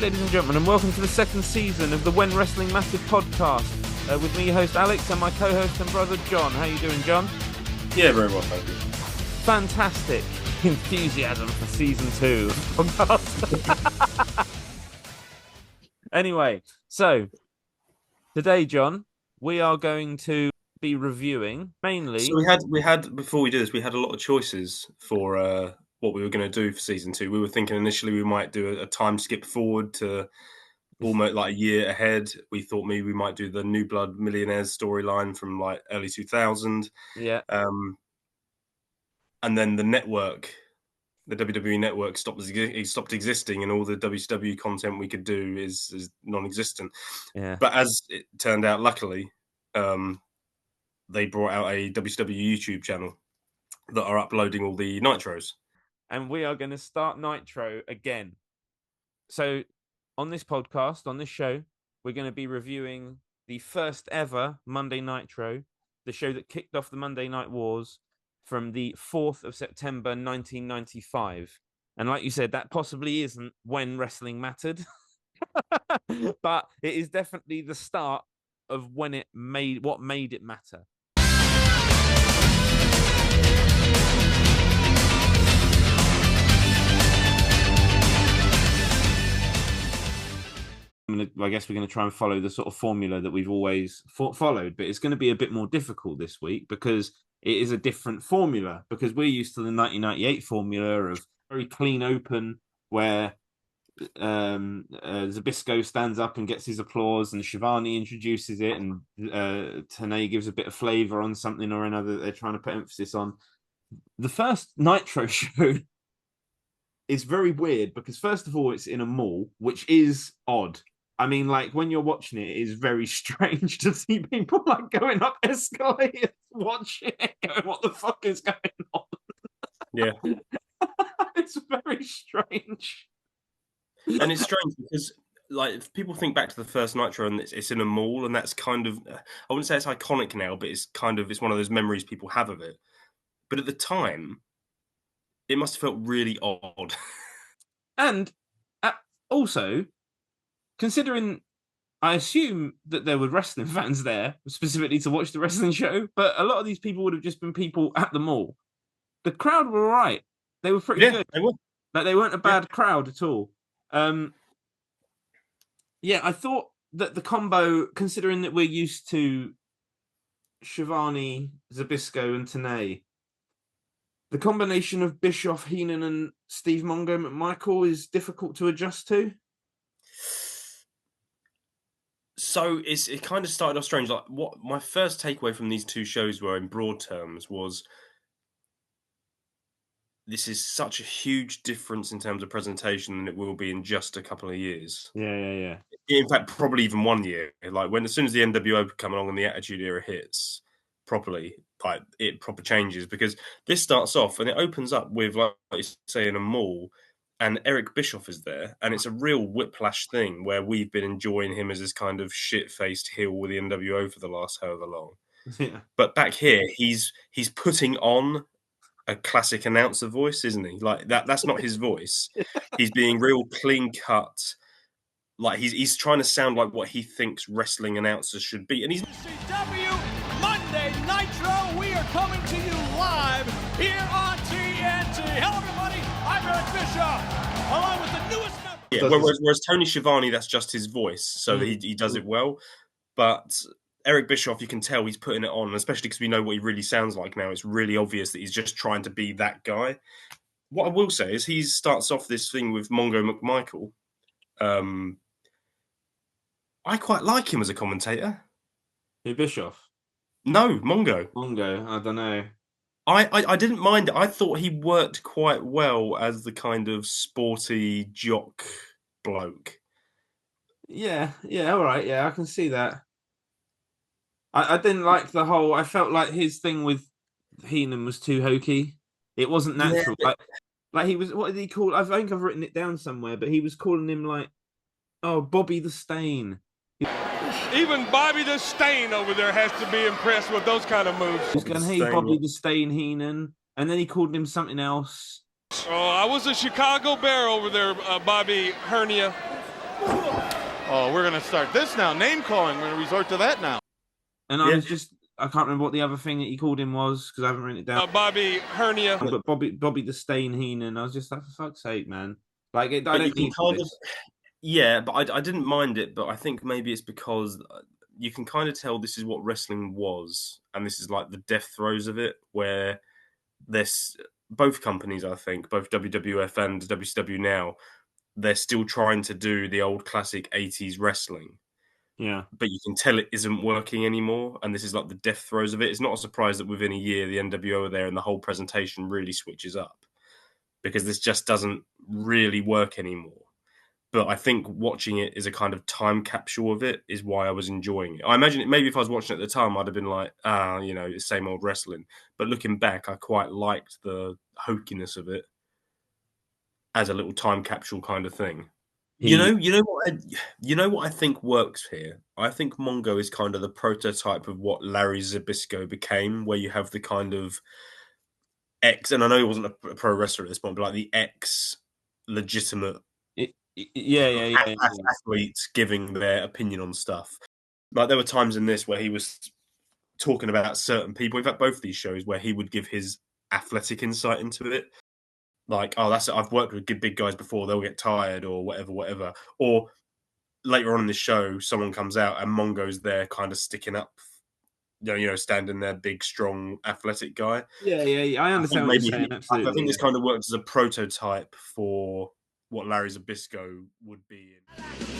ladies and gentlemen, and welcome to the second season of the When Wrestling Mattered podcast. With me, your host Alex, and my co-host and brother John. How you doing, John? Yeah, very well, thank you. Fantastic enthusiasm for season 2 of the podcast. Anyway, so today, John, we are going to be reviewing mainly. So we had before we do this, we had a lot of choices for what we were going to do for season 2. We were thinking initially we might do a time skip forward to almost like a year ahead. We thought maybe we might do the New Blood Millionaires storyline from like early 2000. Yeah. And then the network, the WWE network stopped existing, and all the WCW content we could do is non-existent. Yeah. But as it turned out, luckily, they brought out a WCW YouTube channel that are uploading all the Nitros. And we are going to start Nitro again. So on this podcast, on this show, we're going to be reviewing the first ever Monday Nitro, the show that kicked off the Monday Night Wars from the 4th of September, 1995. And like you said, that possibly isn't when wrestling mattered, but it is definitely the start of what made it matter. I guess we're going to try and follow the sort of formula that we've always followed, but it's going to be a bit more difficult this week because it is a different formula, because we're used to the 1998 formula of very clean open where Zbyszko stands up and gets his applause and Shivani introduces it and Tenay gives a bit of flavour on something or another that they're trying to put emphasis on. The first Nitro show is very weird because, first of all, it's in a mall, which is odd. I mean, like, when you're watching it, it is very strange to see people, like, going up escalators, watching it, going, what the fuck is going on? Yeah. It's very strange. And it's strange because, like, if people think back to the first Nitro and it's in a mall, and that's kind of, I wouldn't say it's iconic now, but it's one of those memories people have of it. But at the time, it must have felt really odd. And also, considering, I assume that there were wrestling fans there specifically to watch the wrestling show, but a lot of these people would have just been people at the mall. The crowd were all right. They were pretty good. They were. Like, they weren't a bad crowd at all. I thought that the combo, considering that we're used to Shivani, Zbyszko, and Tenay, the combination of Bischoff, Heenan, and Steve Mongo McMichael is difficult to adjust to. So it kind of started off strange. Like, what my first takeaway from these two shows were, in broad terms, was this is such a huge difference in terms of presentation than it will be in just a couple of years. Yeah. In fact, probably even 1 year. Like, as soon as the NWO come along and the Attitude Era hits properly, like, it proper changes, because this starts off and it opens up with, like you say, in a mall, and Eric Bischoff is there, and it's a real whiplash thing where we've been enjoying him as this kind of shit-faced heel with the NWO for the last however long. Yeah. But back here, he's putting on a classic announcer voice, isn't he? Like, that's not his voice. He's being real clean cut. Like, he's trying to sound like what he thinks wrestling announcers should be. And he's WCW Monday Nitro. We are coming to you live here on TNT. Hello, everybody. I'm Eric Bischoff, along with the newest member. Yeah, whereas Tony Schiavone, that's just his voice, so he does it well. But Eric Bischoff, you can tell he's putting it on, especially because we know what he really sounds like now. It's really obvious that he's just trying to be that guy. What I will say is he starts off this thing with Mongo McMichael. I quite like him as a commentator. Who, Bischoff? No, Mongo. I don't know. I didn't mind it. I thought he worked quite well as the kind of sporty jock bloke. Yeah, all right. Yeah, I can see that. I didn't like the whole... I felt like his thing with Heenan was too hokey. It wasn't natural. Yeah. Like he was... What did he call... I think I've written it down somewhere, but he was calling him like, oh, Bobby the Stain. Even Bobby the Stain over there has to be impressed with those kind of moves. He's going, hey, Bobby the Stain Heenan. And then he called him something else. Oh, I was a Chicago Bear over there, Bobby Hernia. Oh, we're going to start this now. Name calling. We're going to resort to that now. And I can't remember what the other thing that he called him was because I haven't written it down. Bobby Hernia. But Bobby the Stain Heenan, I was just like, for fuck's sake, man. Like, I But don't need this. Yeah, but I didn't mind it, but I think maybe it's because you can kind of tell this is what wrestling was, and this is like the death throes of it, where there's both companies, I think, both WWF and WCW now, they're still trying to do the old classic 80s wrestling. Yeah. But you can tell it isn't working anymore, and this is like the death throes of it. It's not a surprise that within a year the NWO are there and the whole presentation really switches up, because this just doesn't really work anymore. But I think watching it as a kind of time capsule of it is why I was enjoying it. I imagine maybe if I was watching it at the time, I'd have been like, it's same old wrestling. But looking back, I quite liked the hokiness of it as a little time capsule kind of thing. You know what I think works here? I think Mongo is kind of the prototype of what Larry Zbyszko became, where you have the kind of and I know he wasn't a pro wrestler at this point, but like the legitimate athletes giving their opinion on stuff. Like there were times in this where he was talking about certain people. In fact, both of these shows where he would give his athletic insight into it. Like, oh, I've worked with big guys before. They'll get tired or whatever. Or later on in the show, someone comes out and Mongo's there, kind of sticking up. Standing there, big, strong, athletic guy. Yeah. I understand what you're saying. Absolutely. I think this kind of works as a prototype for what Larry Zbyszko would be in.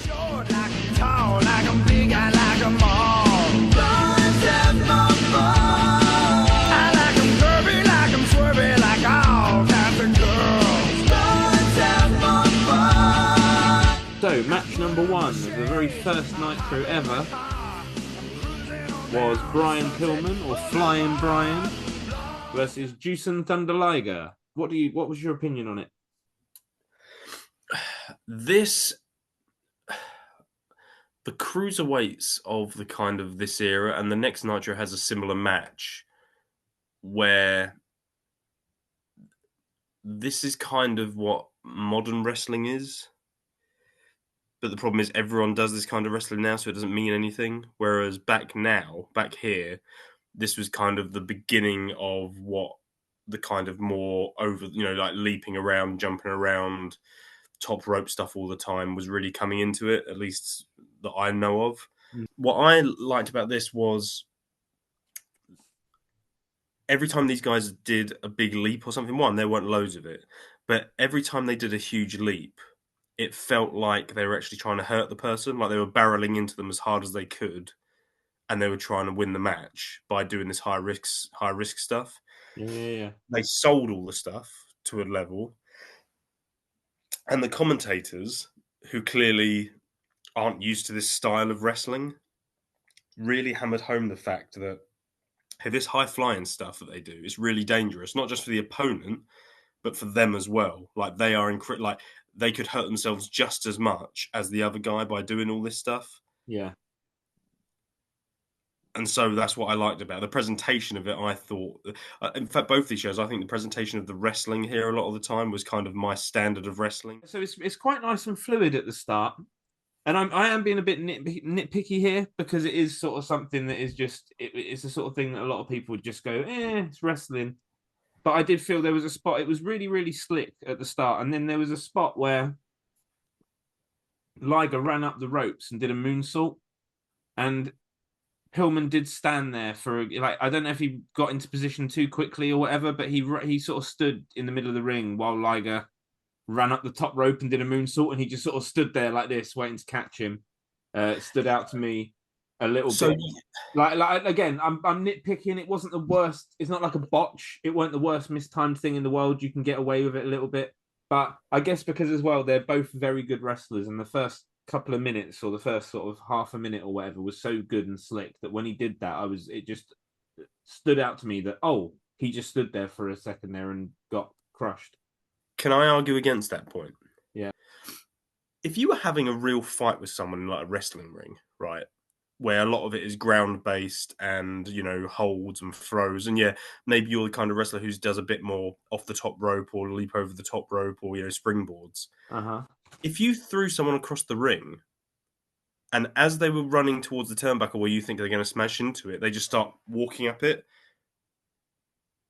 Short like I'm tall, like I'm big, I like them all. I like them curvy, like I'm swervy, like all kinds of girls. So, match number 1 of the very first Nitro ever was Brian Pillman, or Flying Brian, versus Juicin' Thunder Liger. What was your opinion on it? The cruiserweights of the kind of this era, and the next Nitro has a similar match where this is kind of what modern wrestling is. But the problem is everyone does this kind of wrestling now, so it doesn't mean anything. Whereas back here, this was kind of the beginning of what the kind of more over, like leaping around, jumping around, top rope stuff all the time was really coming into it, at least that I know of. What I liked about this was every time these guys did a big leap or something, there weren't loads of it, but every time they did a huge leap, it felt like they were actually trying to hurt the person, like they were barreling into them as hard as they could, and they were trying to win the match by doing this high risk stuff. Yeah. They sold all the stuff to a level, and the commentators, who clearly aren't used to this style of wrestling, really hammered home the fact that this high flying stuff that they do is really dangerous, not just for the opponent, but for them as well. Like they are like they could hurt themselves just as much as the other guy by doing all this stuff. Yeah. And so that's what I liked about the presentation of it. I thought, in fact, both these shows, I think the presentation of the wrestling here a lot of the time was kind of my standard of wrestling. So it's quite nice and fluid at the start. And I am being a bit nitpicky here because it is sort of something that is just, it's the sort of thing that a lot of people would just go, it's wrestling. But I did feel there was a spot, it was really, really slick at the start. And then there was a spot where Liger ran up the ropes and did a moonsault. And Pillman did stand there for, like, I don't know if he got into position too quickly or whatever, but he sort of stood in the middle of the ring while Liger ran up the top rope and did a moonsault, and he just sort of stood there like this, waiting to catch him. It stood out to me a little bit. Like again, I'm nitpicking. It wasn't the worst. It's not like a botch. It weren't the worst mistimed thing in the world. You can get away with it a little bit, but I guess because as well they're both very good wrestlers, and the first couple of minutes or the first sort of half a minute or whatever was so good and slick that when he did that, it just stood out to me that he just stood there for a second there and got crushed. Can I argue against that point? Yeah. If you were having a real fight with someone in like a wrestling ring, right, where a lot of it is ground-based and, holds and throws, and maybe you're the kind of wrestler who does a bit more off the top rope or leap over the top rope or, springboards. Uh-huh. if you threw someone across the ring, and as they were running towards the turnbuckle where you think they're going to smash into it, they just start walking up it.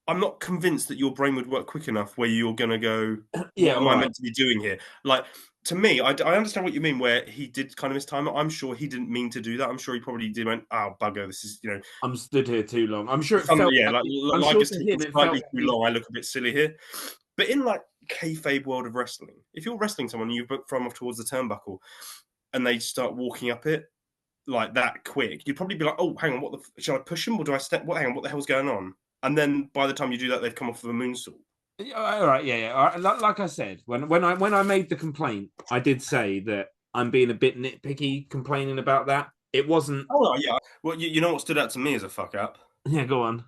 I'm not convinced that your brain would work quick enough where you're going to go, what am I meant to be doing here? Like, to me, I understand what you mean where he did kind of mistime it. I'm sure he didn't mean to do that. I'm sure he probably did went, oh, bugger, this is, I'm stood here too long. I'm sure it felt like just taking slightly too long. I look a bit silly here. But in like kayfabe world of wrestling, if you're wrestling someone, you throw them off towards the turnbuckle and they start walking up it like that quick, you'd probably be like, oh, hang on, shall I push him or do I step? Hang on, what the hell's going on? And then by the time you do that, they've come off of a moonsault. All right, yeah. All right. Like I said, when I made the complaint, I did say that I'm being a bit nitpicky complaining about that. It wasn't. Oh yeah. Well, you know what stood out to me as a fuck up? Yeah, go on.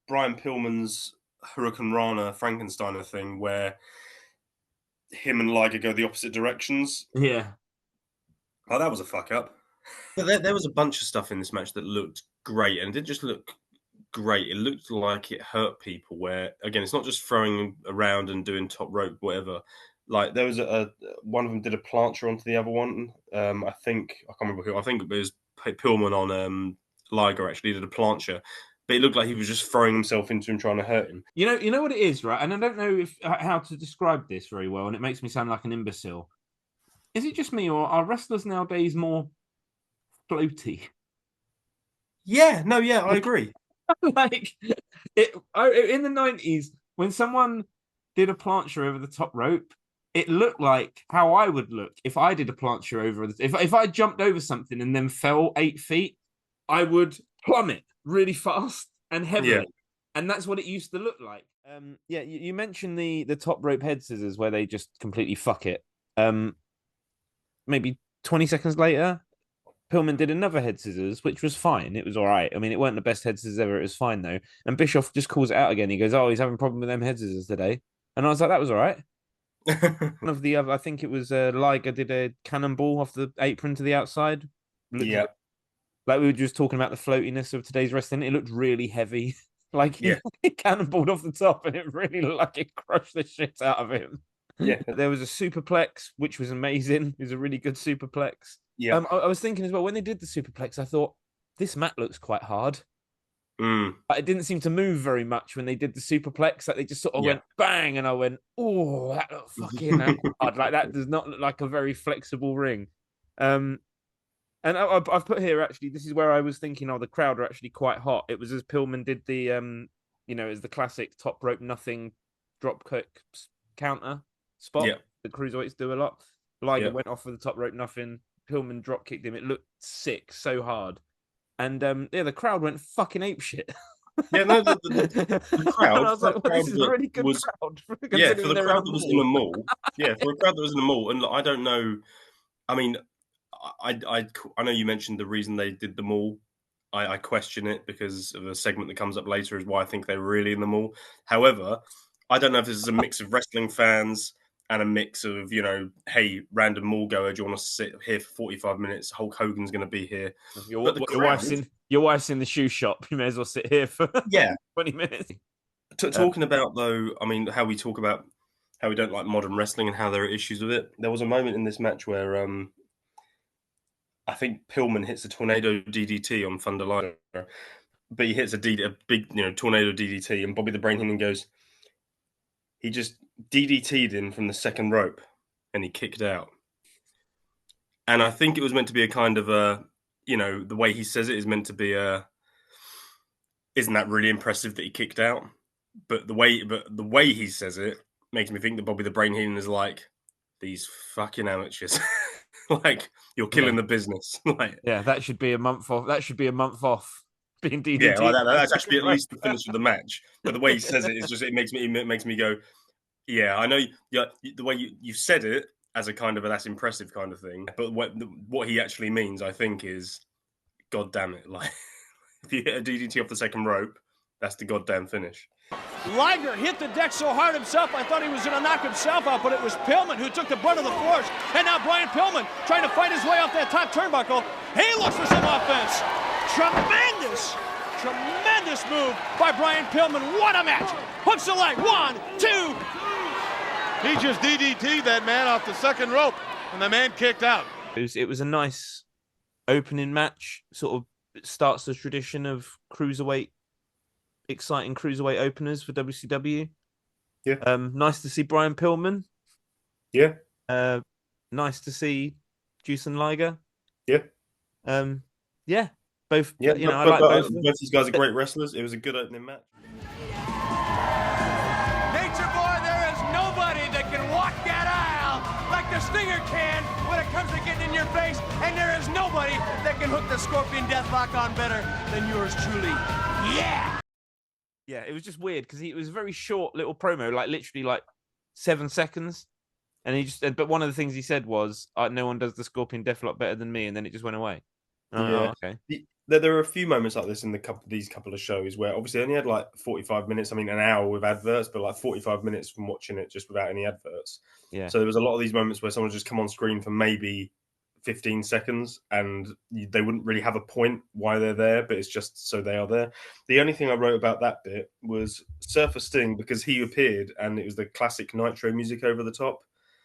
Brian Pillman's Hurricane Rana Frankensteiner thing, where him and Liger go the opposite directions. Yeah. Oh, that was a fuck up. But there was a bunch of stuff in this match that looked great, and it didn't just look great. It looked like it hurt people. Where again, it's not just throwing around and doing top rope, whatever. Like there was one of them did a plancher onto the other one. I can't remember who. I think it was Pillman on Liger actually did a plancher, but it looked like he was just throwing himself into him, trying to hurt him. You know what it is, right? And I don't know how to describe this very well, and it makes me sound like an imbecile. Is it just me, or are wrestlers nowadays more floaty? Yeah, I agree. Like in the 90s, when someone did a plancher over the top rope, it looked like how I would look if I did a plancher over. If I jumped over something and then fell 8 feet, I would plummet really fast and heavily, yeah. And that's what it used to look like. You mentioned the top rope head scissors where they just completely fuck it. Maybe 20 seconds later, Pillman did another head scissors, which was fine. It was all right. I mean, it weren't the best head scissors ever. It was fine, though. And Bischoff just calls it out again. He goes, oh, he's having a problem with them head scissors today. And I was like, that was all right. One of the other, I think it was Liger did a cannonball off the apron to the outside. Yeah. Like we were just talking about the floatiness of today's wrestling. It looked really heavy. Like he cannonballed off the top and it really looked like it crushed the shit out of him. Yeah. There was a superplex, which was amazing. It was a really good superplex. Yeah. I was thinking as well, when they did the superplex, I thought, this mat looks quite hard. But it didn't seem to move very much when they did the superplex. Like they just sort of went bang, and I went, oh, that looked fucking hard. Like that does not look like a very flexible ring. And I've put here, actually, this is where I was thinking, the crowd are actually quite hot. It was as Pillman did the, as the classic top rope nothing drop kick counter spot that cruiserweights do a lot. Liger went off with the top rope nothing. Pillman drop kicked him. It looked sick, so hard. And the crowd went fucking apeshit. Yeah, no, the crowd. I was like, this is a really good crowd. For the crowd that was in the mall. Yeah, for a crowd that was in the mall. And I don't know. I mean, I know you mentioned the reason they did the mall. I question it because of a segment that comes up later is why I think they're really in the mall. However, I don't know if this is a mix of wrestling fans and a mix of, hey, random mall goer, do you want to sit here for 45 minutes? Hulk Hogan's going to be here. Your wife's in the shoe shop. You may as well sit here for 20 minutes. Talking about, though, I mean, how we talk about how we don't like modern wrestling and how there are issues with it. There was a moment in this match where I think Pillman hits a tornado DDT on Thunder Liger, but he hits a big, tornado DDT, and Bobby the Brain Heenan goes, he just DDT'd him from the second rope and he kicked out. And I think it was meant to be a kind of a, the way he says it is meant to be isn't that really impressive that he kicked out? But the way he says it makes me think that Bobby the Brain Heenan is like, these fucking amateurs. Like, you're killing the business. Like, that should be a month off. That should be a month off. Being DDT. Yeah, like that's actually at least the finish of the match. But the way he says it is just, it makes me go, yeah, I know. Yeah, the way you said it as a kind of that's impressive kind of thing. But what he actually means, I think, is, God damn it! Like, if you hit a DDT off the second rope, that's the goddamn finish. Liger hit the deck so hard himself, I thought he was going to knock himself out, but it was Pillman who took the brunt of the force. And now Brian Pillman trying to fight his way off that top turnbuckle. He looks for some offense. Tremendous move by Brian Pillman. What a match. Hooks the leg. 1, 2. He just DDT'd that man off the second rope. And the man kicked out. It was a nice opening match. Sort of starts the tradition of exciting cruiserweight openers for WCW. Yeah. Nice to see Brian Pillman. Yeah. Nice to see Juice and Liger. Yeah. Yeah. Both. Yeah. I like both. Both these guys are great wrestlers. It was a good opening match. Nature Boy, there is nobody that can walk that aisle like the Stinger can when it comes to getting in your face, and there is nobody that can hook the Scorpion Deathlock on better than yours truly. Yeah! Yeah, it was just weird because it was a very short little promo, like literally like 7 seconds. And but one of the things he said was, no one does the Scorpion Deathlock better than me. And then it just went away. Yeah. Okay. There are a few moments like this in these couple of shows where obviously I only had like 45 minutes. I mean, an hour with adverts, but like 45 minutes from watching it just without any adverts. Yeah. So there was a lot of these moments where someone just come on screen for maybe 15 seconds and they wouldn't really have a point why they're there, but it's just so they are there. The only thing I wrote about that bit was Surfer Sting, because he appeared and it was the classic Nitro music over the top.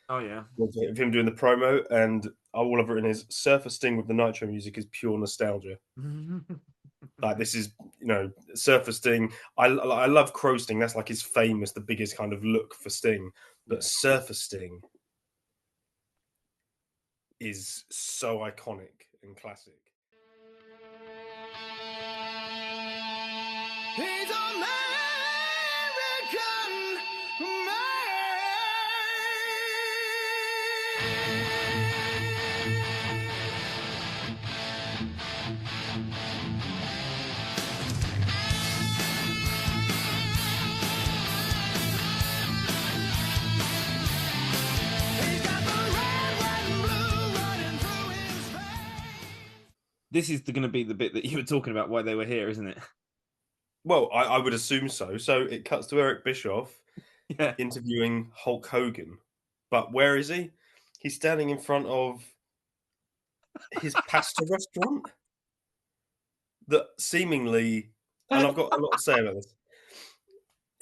Oh, yeah. Of him doing the promo, and all I've written is Surfer Sting with the Nitro music is pure nostalgia. Like, this is, Surfer Sting. I love Crow Sting. That's like his famous, the biggest kind of look for Sting. But Surfer Sting is so iconic and classic. He's American man. This is going to be the bit that you were talking about, why they were here, isn't it? Well, I would assume so. So it cuts to Eric Bischoff interviewing Hulk Hogan. But where is he? He's standing in front of his pasta restaurant that seemingly, and I've got a lot to say about this.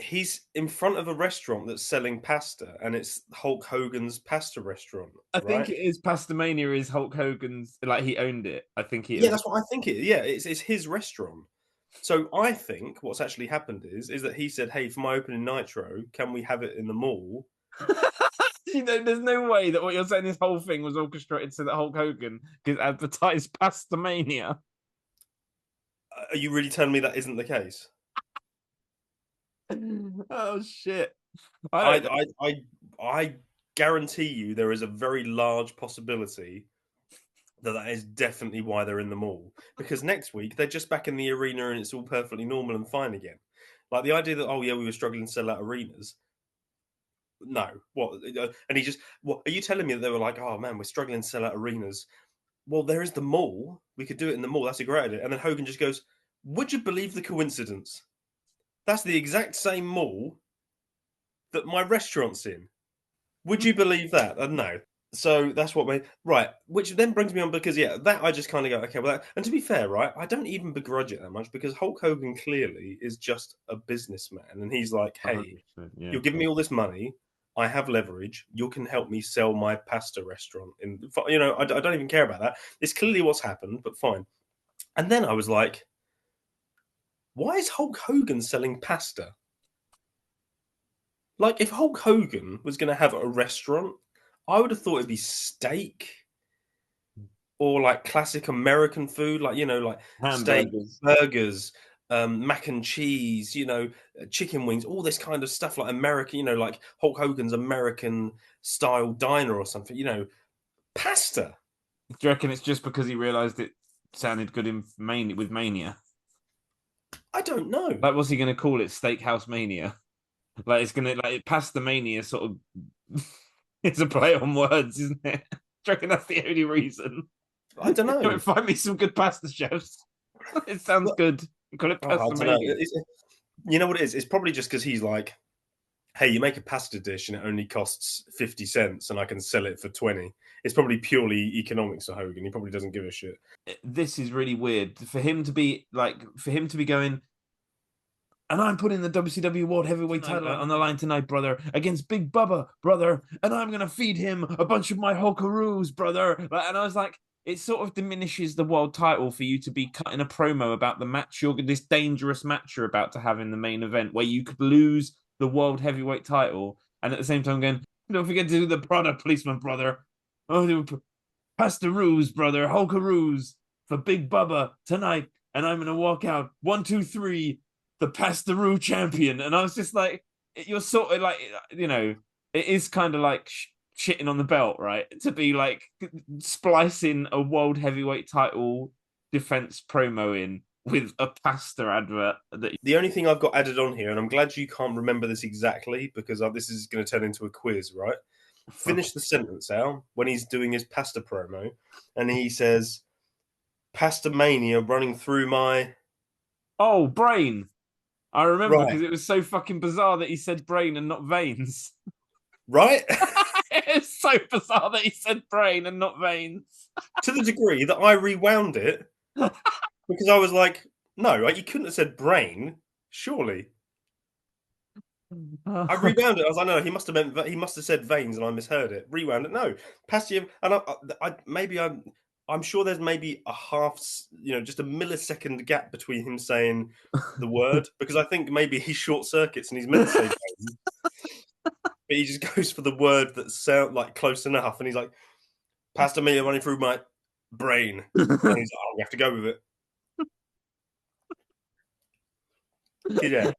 He's in front of a restaurant that's selling pasta, and it's Hulk Hogan's pasta restaurant. I think it is Pastamania is Hulk Hogan's, like he owned it. I think he. Yeah, that's what I think it. Yeah, it's his restaurant. So I think what's actually happened is that he said, "Hey, for my opening Nitro, can we have it in the mall?" There's no way that what you're saying, this whole thing was orchestrated so that Hulk Hogan could advertise Pastamania. Are you really telling me that isn't the case? Oh shit! I guarantee you there is a very large possibility that is definitely why they're in the mall, because next week they're just back in the arena and it's all perfectly normal and fine again. Like the idea that, we were struggling to sell out arenas. No, what? And he just, what are you telling me that they were like, oh man, we're struggling to sell out arenas? Well, there is the mall. We could do it in the mall. That's a great idea. And then Hogan just goes, would you believe the coincidence? That's the exact same mall that my restaurant's in. Would you believe that? No. So that's what right. Which then brings me on, because that I just kind of go, okay, well, and to be fair, right, I don't even begrudge it that much, because Hulk Hogan clearly is just a businessman, and he's like, hey, you're giving me all this money, I have leverage, you can help me sell my pasta restaurant. I don't even care about that. It's clearly what's happened, but fine. And then I was like, why is Hulk Hogan selling pasta? Like, if Hulk Hogan was going to have a restaurant, I would have thought it'd be steak or like classic American food, like, like steak, burgers, mac and cheese, chicken wings, all this kind of stuff, like American, like Hulk Hogan's American style diner or something, pasta. Do you reckon it's just because he realised it sounded good with Mania? I don't know. Like, what's he going to call it? Steakhouse Mania? Like, it's going to, like, Pasta Mania sort of... It's a play on words, isn't it? Do you reckon that's the only reason? I don't know. Find me some good pasta chefs. It sounds good. Call it Pasta. You know what it is? It's probably just because he's like, hey, you make a pasta dish and it only costs 50 cents and I can sell it for 20. It's probably purely economics for Hogan. He probably doesn't give a shit. This is really weird. For him to be going, And I'm putting the WCW World Heavyweight title on the line tonight, brother, against Big Bubba, brother. And I'm going to feed him a bunch of my Hulkaroos, brother. And I was like, it sort of diminishes the world title for you to be cutting a promo about the match, this dangerous match you're about to have in the main event, where you could lose the World Heavyweight title. And at the same time going, don't forget to do the product placement, brother. Oh, Pastaroos, brother, Hulkaroos for Big Bubba tonight. And I'm going to walk out 1, 2, 3, the Pastaroo champion. And I was just like, you're sort of like, it is kind of like shitting on the belt, right? To be like splicing a world heavyweight title defense promo in with a pasta advert. The only thing I've got added on here, and I'm glad you can't remember this exactly because this is going to turn into a quiz, right? Finish the sentence out when he's doing his pasta promo, and he says, "Pasta mania running through my brain." I remember because Right. it was so fucking bizarre that he said brain and not veins. Right? It's so bizarre that he said brain and not veins. To the degree that I rewound it because I was like, no, you couldn't have said brain, surely. I rewound it. I was like, no, he must have said veins, and I misheard it. Rewound it. No, Pastia, and I'm sure there's maybe a half, just a millisecond gap between him saying the word because I think maybe he short circuits and he's meant to say veins, but he just goes for the word that sounds like close enough, and he's like, "Pasta mia running through my brain," and he's like, "Oh, we have to go with it." Yeah,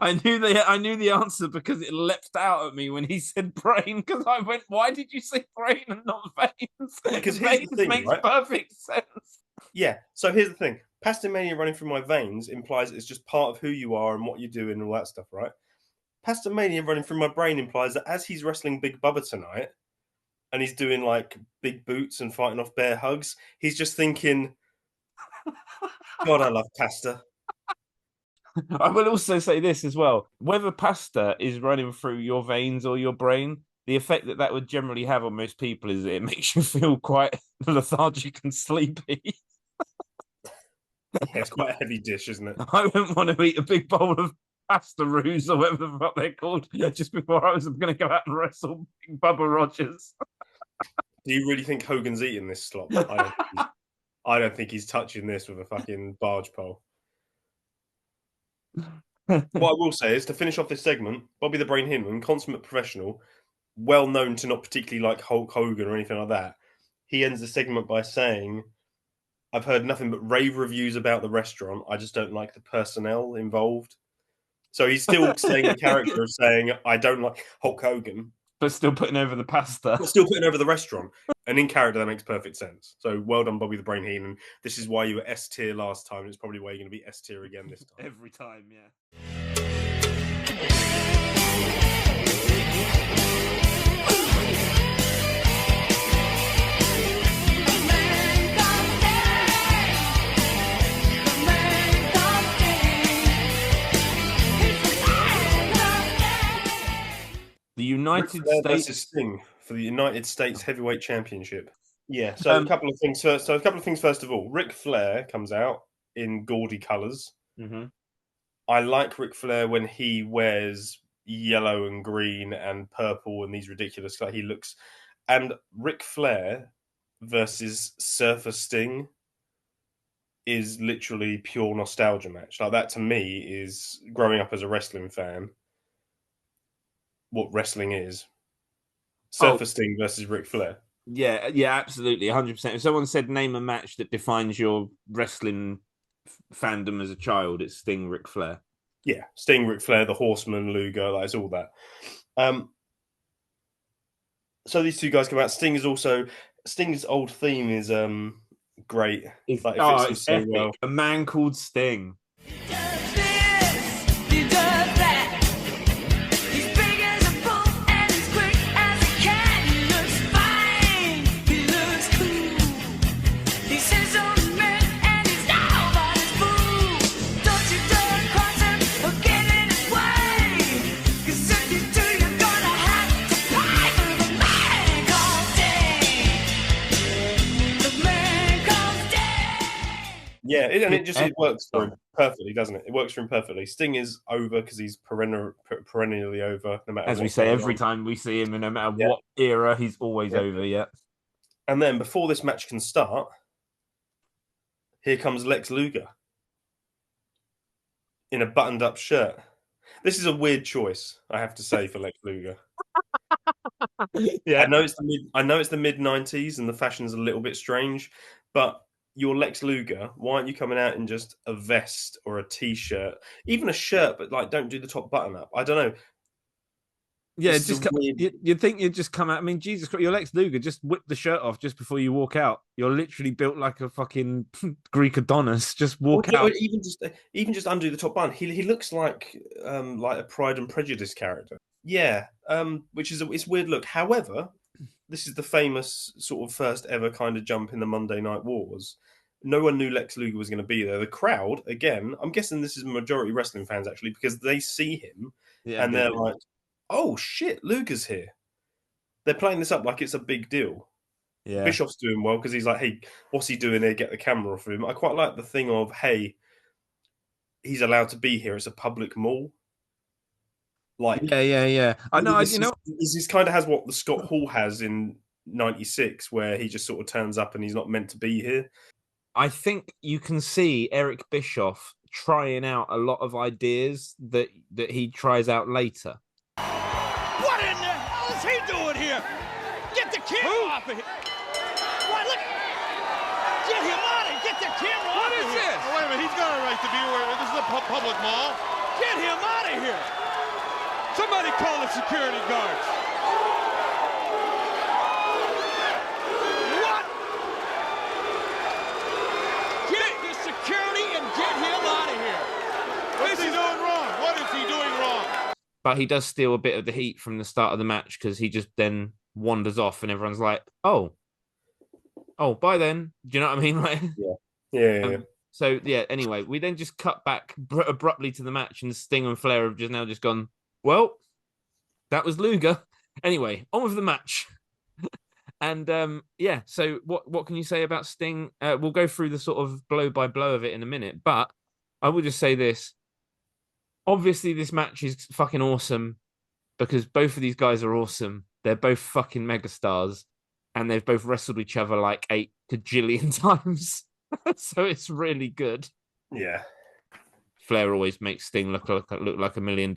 I knew the answer because it leapt out at me when he said brain because I went, why did you say brain and not veins? Because here's veins the thing, makes right? perfect sense. Yeah, so here's the thing. Pastamania running through my veins implies it's just part of who you are and what you're doing and all that stuff, right? Pastamania running through my brain implies that as he's wrestling Big Bubba tonight and he's doing like big boots and fighting off bear hugs, he's just thinking, God, I love pasta. I will also say this as well. Whether pasta is running through your veins or your brain, the effect that would generally have on most people is that it makes you feel quite lethargic and sleepy. Yeah, it's quite a heavy dish, isn't it? I wouldn't want to eat a big bowl of pasta roos or whatever the fuck they're called just before I was going to go out and wrestle Big Bubba Rogers. Do you really think Hogan's eating this slop? I don't think he's touching this with a fucking barge pole. What I will say is, to finish off this segment, Bobby the Brain Heenan, consummate professional, well known to not particularly like Hulk Hogan or anything like that, he ends the segment by saying, I've heard nothing but rave reviews about the restaurant. I just don't like the personnel involved. So he's still staying in character of saying, I don't like Hulk Hogan. But still putting over the pasta. But still putting over the restaurant. And in character, that makes perfect sense. So well done, Bobby the Brain Heenan. This is why you were S tier last time. It's probably why you're going to be S tier again this time. Every time, yeah. The United States Sting for the United States Heavyweight Championship. Yeah, so a couple of things first. First of all, Ric Flair comes out in gaudy colours. Mm-hmm. I like Ric Flair when he wears yellow and green and purple and these ridiculous. Like he looks, and Ric Flair versus Surfer Sting is literally pure nostalgia match. Like that to me is growing up as a wrestling fan. What wrestling is. Surfer Sting versus Ric Flair. Yeah, absolutely, 100%. If someone said name a match that defines your wrestling fandom as a child, it's Sting, Ric Flair. Yeah, Sting, Ric Flair, the Horseman, Luger, like, it's all that. So these two guys come out. Sting's old theme is great. It's so epic. well. A man called Sting. Yeah, it works for Oh. him perfectly, doesn't it? It works for him perfectly. Sting is over because he's perennially over, no matter As we what's say going every on. time we see him, and no matter Yeah. what era, he's always Yeah. over. Yeah. And then before this match can start, here comes Lex Luger in a buttoned-up shirt. This is a weird choice, I have to say, for Lex Luger. Yeah. I know it's the mid-90s and the fashion's a little bit strange, but you're Lex Luger. Why aren't you coming out in just a vest or a t-shirt, even a shirt, but like don't do the top button up? I don't know. Yeah, This is a weird. you'd think you'd just come out. I mean, Jesus Christ, you're Lex Luger. Just whip the shirt off just before you walk out. You're literally built like a fucking Greek Adonis. Just walk out. Or even just undo the top button. He looks like a Pride and Prejudice character. Yeah, which is it's a weird look. However, this is the famous sort of first ever kind of jump in the Monday Night Wars. No one knew Lex Luger was going to be there. The crowd, again, I'm guessing this is majority wrestling fans actually, because they see him and they're like, "Oh shit, Luger's here." They're playing this up like it's a big deal. Yeah. Bischoff's doing well because he's like, "Hey, what's he doing here? Get the camera off him." I quite like the thing of, "Hey, he's allowed to be here. It's a public mall." Like, yeah. I know. This kind of has what the Scott Hall has in '96, where he just sort of turns up and he's not meant to be here. I think you can see Eric Bischoff trying out a lot of ideas that he tries out later. What in the hell is he doing here? Get the camera off of him. What? Look. Get him out of here. Get the camera off of him. What is this? Oh, wait a minute, he's got a right to be where this is a public mall. Get him out of here. Somebody call the security guards. What? Get the security and get him out of here. What's he doing wrong? What is he doing wrong? But he does steal a bit of the heat from the start of the match because he just then wanders off and everyone's like, oh, bye then. Do you know what I mean? Like, Yeah. So, yeah, anyway, we then just cut back abruptly to the match and Sting and Flair have just gone, well, that was Luger. Anyway, on with the match. And, so what can you say about Sting? We'll go through the sort of blow by blow of it in a minute, but I will just say this. Obviously, this match is fucking awesome because both of these guys are awesome. They're both fucking megastars and they've both wrestled each other like 8 gajillion times. So it's really good. Yeah. Flair always makes Sting look like $1 million.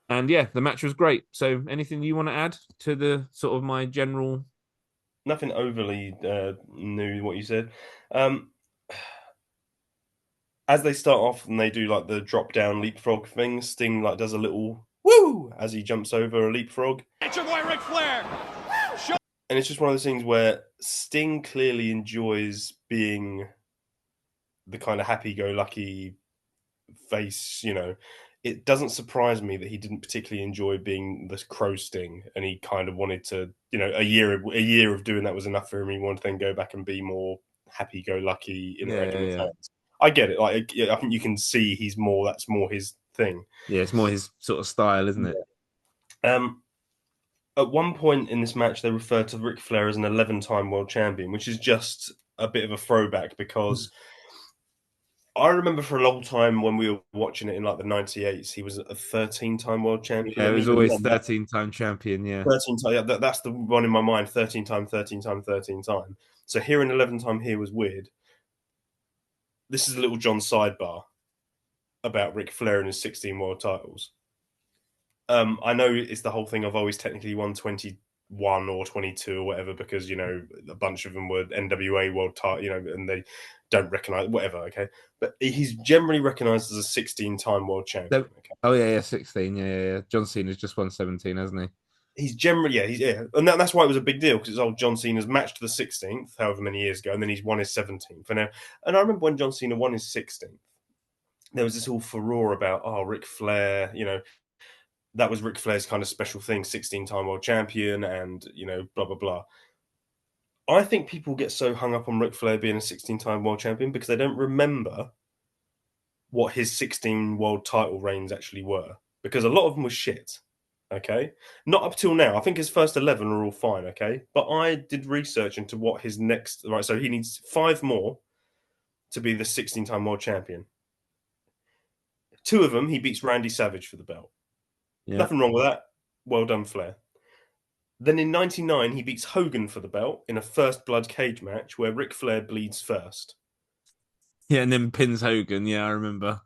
And yeah, the match was great. So anything you want to add to the sort of my general? Nothing overly new what you said. As they start off and they do like the drop down leapfrog thing, Sting like does a little woo as he jumps over a leapfrog. It's your boy Ric Flair. And it's just one of those things where Sting clearly enjoys being the kind of happy-go-lucky face, you know. It doesn't surprise me that he didn't particularly enjoy being this Crow Sting, and he kind of wanted to, you know, a year of doing that was enough for him. He wanted to then go back and be more happy-go-lucky interacting with fans. I get it. Like, I think you can see that's more his thing. Yeah, it's more his sort of style, isn't it? At one point in this match, they refer to Ric Flair as an 11-time world champion, which is just a bit of a throwback because I remember for a long time when we were watching it in like the 98s, he was a 13-time world champion. Yeah, he was always 13-time champion, yeah. 13 time, yeah, that's the one in my mind, 13-time. So hearing 11-time here was weird. This is a little John sidebar about Ric Flair and his 16 world titles. I know it's the whole thing of always technically won 21 or 22 or whatever because, you know, a bunch of them were NWA world title, you know, and they don't recognize whatever, okay? But he's generally recognized as a 16-time world champion. Okay? Oh, yeah, 16, yeah. John Cena's just won 17, hasn't he? He's generally, and that's why it was a big deal because it's old John Cena's matched the 16th, however many years ago, and then he's won his 17th. And I remember when John Cena won his 16th, there was this whole furore about, Ric Flair, you know, that was Ric Flair's kind of special thing, 16-time world champion and, you know, blah, blah, blah. I think people get so hung up on Ric Flair being a 16-time world champion because they don't remember what his 16 world title reigns actually were. Because a lot of them were shit, okay? Not up till now. I think his first 11 are all fine, okay? But I did research into what his next... Right, so he needs 5 more to be the 16-time world champion. 2 of them, he beats Randy Savage for the belt. Yeah. Nothing wrong with that. Well done, Flair. Then in 99, he beats Hogan for the belt in a first blood cage match where Ric Flair bleeds first. Yeah, and then pins Hogan. Yeah, I remember.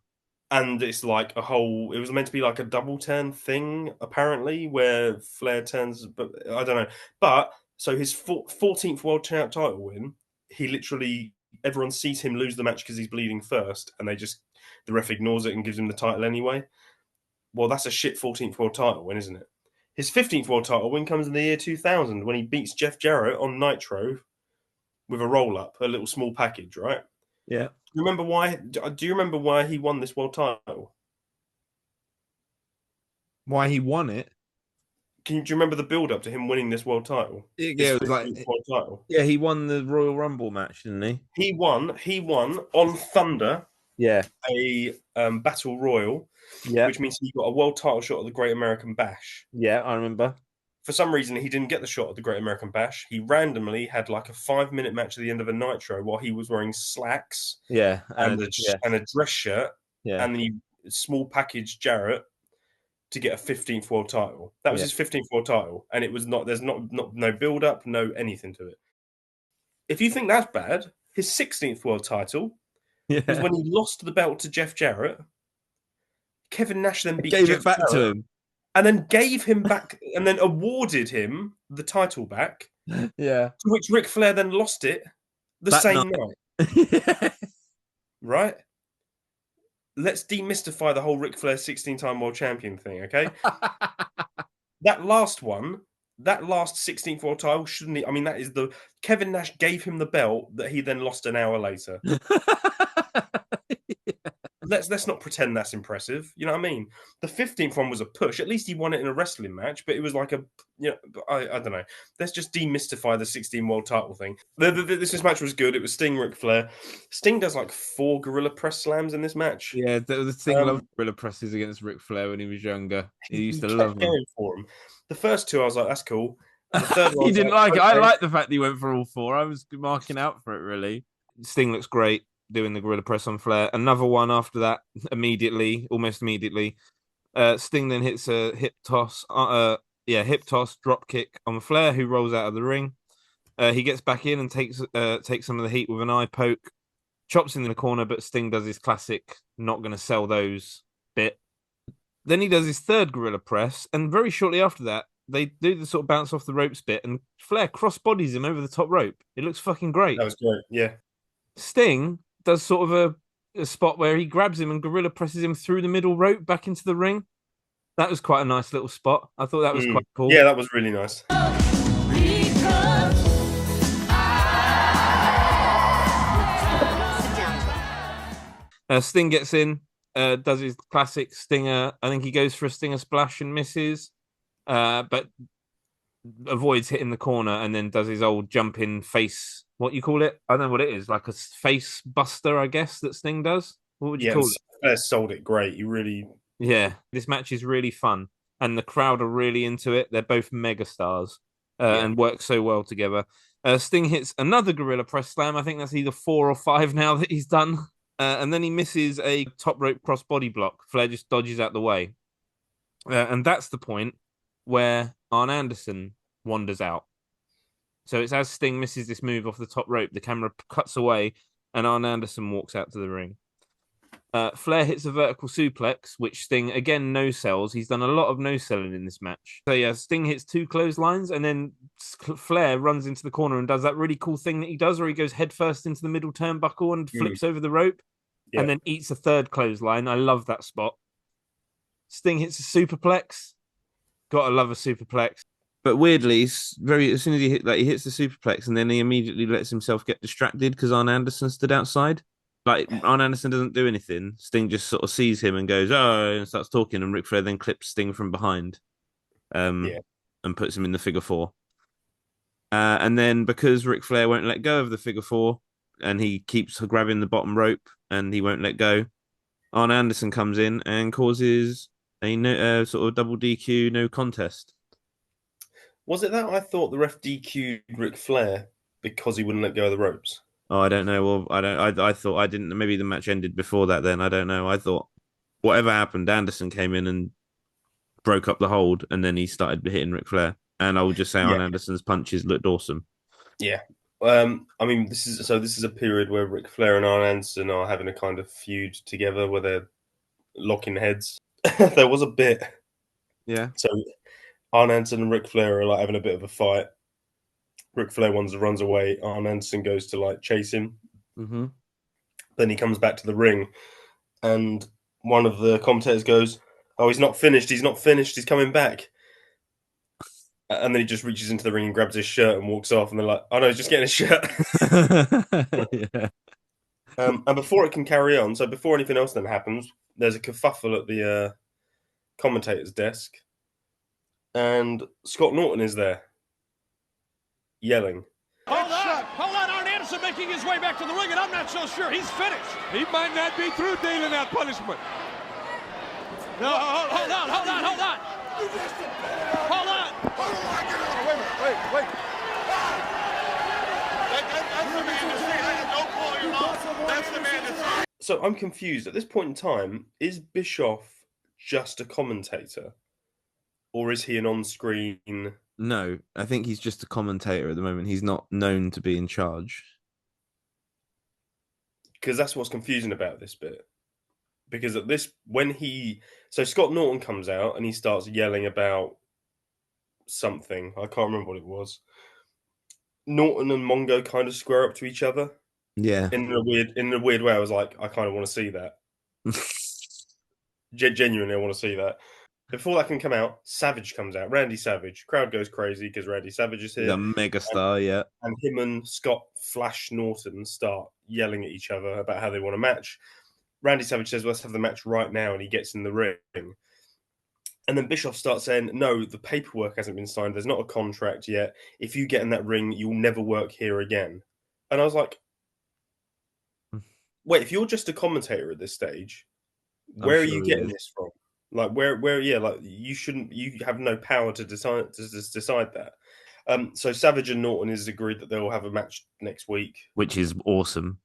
And it's like it was meant to be like a double turn thing, apparently, where Flair turns, but I don't know. But so his 14th world title win, everyone sees him lose the match because he's bleeding first, and the ref ignores it and gives him the title anyway. Well, that's a shit 14th world title win, isn't it? His 15th world title win comes in the year 2000 when he beats Jeff Jarrett on Nitro with a roll-up, a little small package, right? Yeah. Do you remember why he won this world title? Why he won it? Do you remember the build-up to him winning this world title? Yeah, it was like world title. Yeah, he won the Royal Rumble match, didn't he? He won on Thunder. Yeah. A battle royal, Yeah. which means he got a world title shot at the Great American Bash. Yeah, I remember. For some reason, he didn't get the shot at the Great American Bash. He randomly had like a 5-minute match at the end of a Nitro while he was wearing slacks. Yeah, and a dress shirt. Yeah, and then he small package Jarrett to get a 15th world title. That was his 15th world title, and it was not. There's no build up, no anything to it. If you think that's bad, his 16th world title was when he lost the belt to Jeff Jarrett. Kevin Nash then beat gave Jeff it back Jarrett, to him, and then gave him back, and then awarded him the title back. Yeah. To which Ric Flair then lost it the That same night. Right? Let's demystify the whole Ric Flair 16-time world champion thing, okay? That last 16th world title, shouldn't he? I mean, that is Kevin Nash gave him the belt that he then lost an hour later. Let's not pretend that's impressive. You know what I mean? The 15th one was a push. At least he won it in a wrestling match, but it was like I don't know. Let's just demystify the 16 world title thing. This match was good. It was Sting, Ric Flair. Sting does like 4 gorilla press slams in this match. Yeah, the Sting loved gorilla presses against Ric Flair when he was younger. He used to love them. Going for him. The first 2, I was like, that's cool. The third one, he didn't like it. I like the fact that he went for all 4. I was marking out for it, really. Sting looks great doing the gorilla press on Flair. Another one after that, almost immediately. Sting then hits a hip toss, drop kick on Flair, who rolls out of the ring. He gets back in and takes some of the heat with an eye poke, chops in the corner, but Sting does his classic, not going to sell those bit. Then he does his third gorilla press, and very shortly after that, they do the sort of bounce off the ropes bit, and Flair cross bodies him over the top rope. It looks fucking great. That was great, yeah. Sting does sort of a spot where he grabs him and gorilla presses him through the middle rope back into the ring. That was quite a nice little spot. I thought that was quite cool. Yeah, that was really nice. Sting gets in, does his classic Stinger. I think he goes for a Stinger splash and misses, but avoids hitting the corner and then does his old jumping face. What you call it? I don't know what it is. Like a face buster, I guess, that Sting does. What would you call it? Flair sold it great. You really... Yeah, this match is really fun. And the crowd are really into it. They're both megastars and work so well together. Sting hits another gorilla press slam. I think that's either 4 or 5 now that he's done. And then he misses a top rope cross body block. Flair just dodges out the way. And that's the point where Arn Anderson wanders out. So it's as Sting misses this move off the top rope, the camera cuts away, and Arn Anderson walks out to the ring. Flair hits a vertical suplex, which Sting, again, no-sells. He's done a lot of no-selling in this match. So yeah, Sting hits 2 clotheslines, and then Flair runs into the corner and does that really cool thing that he does, where he goes headfirst into the middle turnbuckle and flips over the rope, and then eats a 3rd clothesline. I love that spot. Sting hits a superplex. Gotta love a superplex. But weirdly, as soon as he hits the superplex, and then he immediately lets himself get distracted because Arn Anderson stood outside. Like, Arn Anderson doesn't do anything. Sting just sort of sees him and goes, oh, and starts talking, and Ric Flair then clips Sting from behind and puts him in the figure 4. And then because Ric Flair won't let go of the figure 4, and he keeps grabbing the bottom rope, and he won't let go, Arn Anderson comes in and causes a sort of double DQ, no contest. Was it that I thought the ref DQ'd Ric Flair because he wouldn't let go of the ropes? Oh, I don't know. Well, I don't. I thought I didn't. Maybe the match ended before that. Then I don't know. I thought whatever happened, Anderson came in and broke up the hold, and then he started hitting Ric Flair. And I will just say, Arn Yeah, Anderson's punches looked awesome. yeah. I mean, this is a period where Ric Flair and Arn Anderson are having a kind of feud together, where they're locking heads. There was a bit. Yeah. So Arn Anderson and Ric Flair are like having a bit of a fight. Ric Flair runs away. Arn Anderson goes to like chase him. Mm-hmm. Then he comes back to the ring, and one of the commentators goes, "Oh, he's not finished. He's not finished. He's coming back." And then he just reaches into the ring and grabs his shirt and walks off. And they're like, "Oh no, he's just getting a shirt." Yeah. And before it can carry on, so before anything else then happens, there's a kerfuffle at the commentator's desk, and Scott Norton is there, yelling. Hold on, Arn Anderson making his way back to the ring, and I'm not so sure he's finished. He might not be through dealing out punishment. No, hold on. Hold on. Wait. That's the man to say. Don't call your mouth. That's the man to say. So I'm confused. At this point in time, is Bischoff just a commentator? Or is he an on-screen... No, I think he's just a commentator at the moment. He's not known to be in charge. Because that's what's confusing about this bit. Because So Scott Norton comes out and he starts yelling about something. I can't remember what it was. Norton and Mongo kind of square up to each other. Yeah. In a weird way. I was like, I kind of want to see that. Genuinely, I want to see that. Before that can come out, Savage comes out. Randy Savage. Crowd goes crazy because Randy Savage is here. The megastar, yeah. And him and Scott Flash Norton start yelling at each other about how they want a match. Randy Savage says, well, let's have the match right now. And he gets in the ring. And then Bischoff starts saying, no, the paperwork hasn't been signed. There's not a contract yet. If you get in that ring, you'll never work here again. And I was like, wait, if you're just a commentator at this stage, where are you getting this from? Like you have no power to decide that. So Savage and Norton is agreed that they'll have a match next week, which is awesome.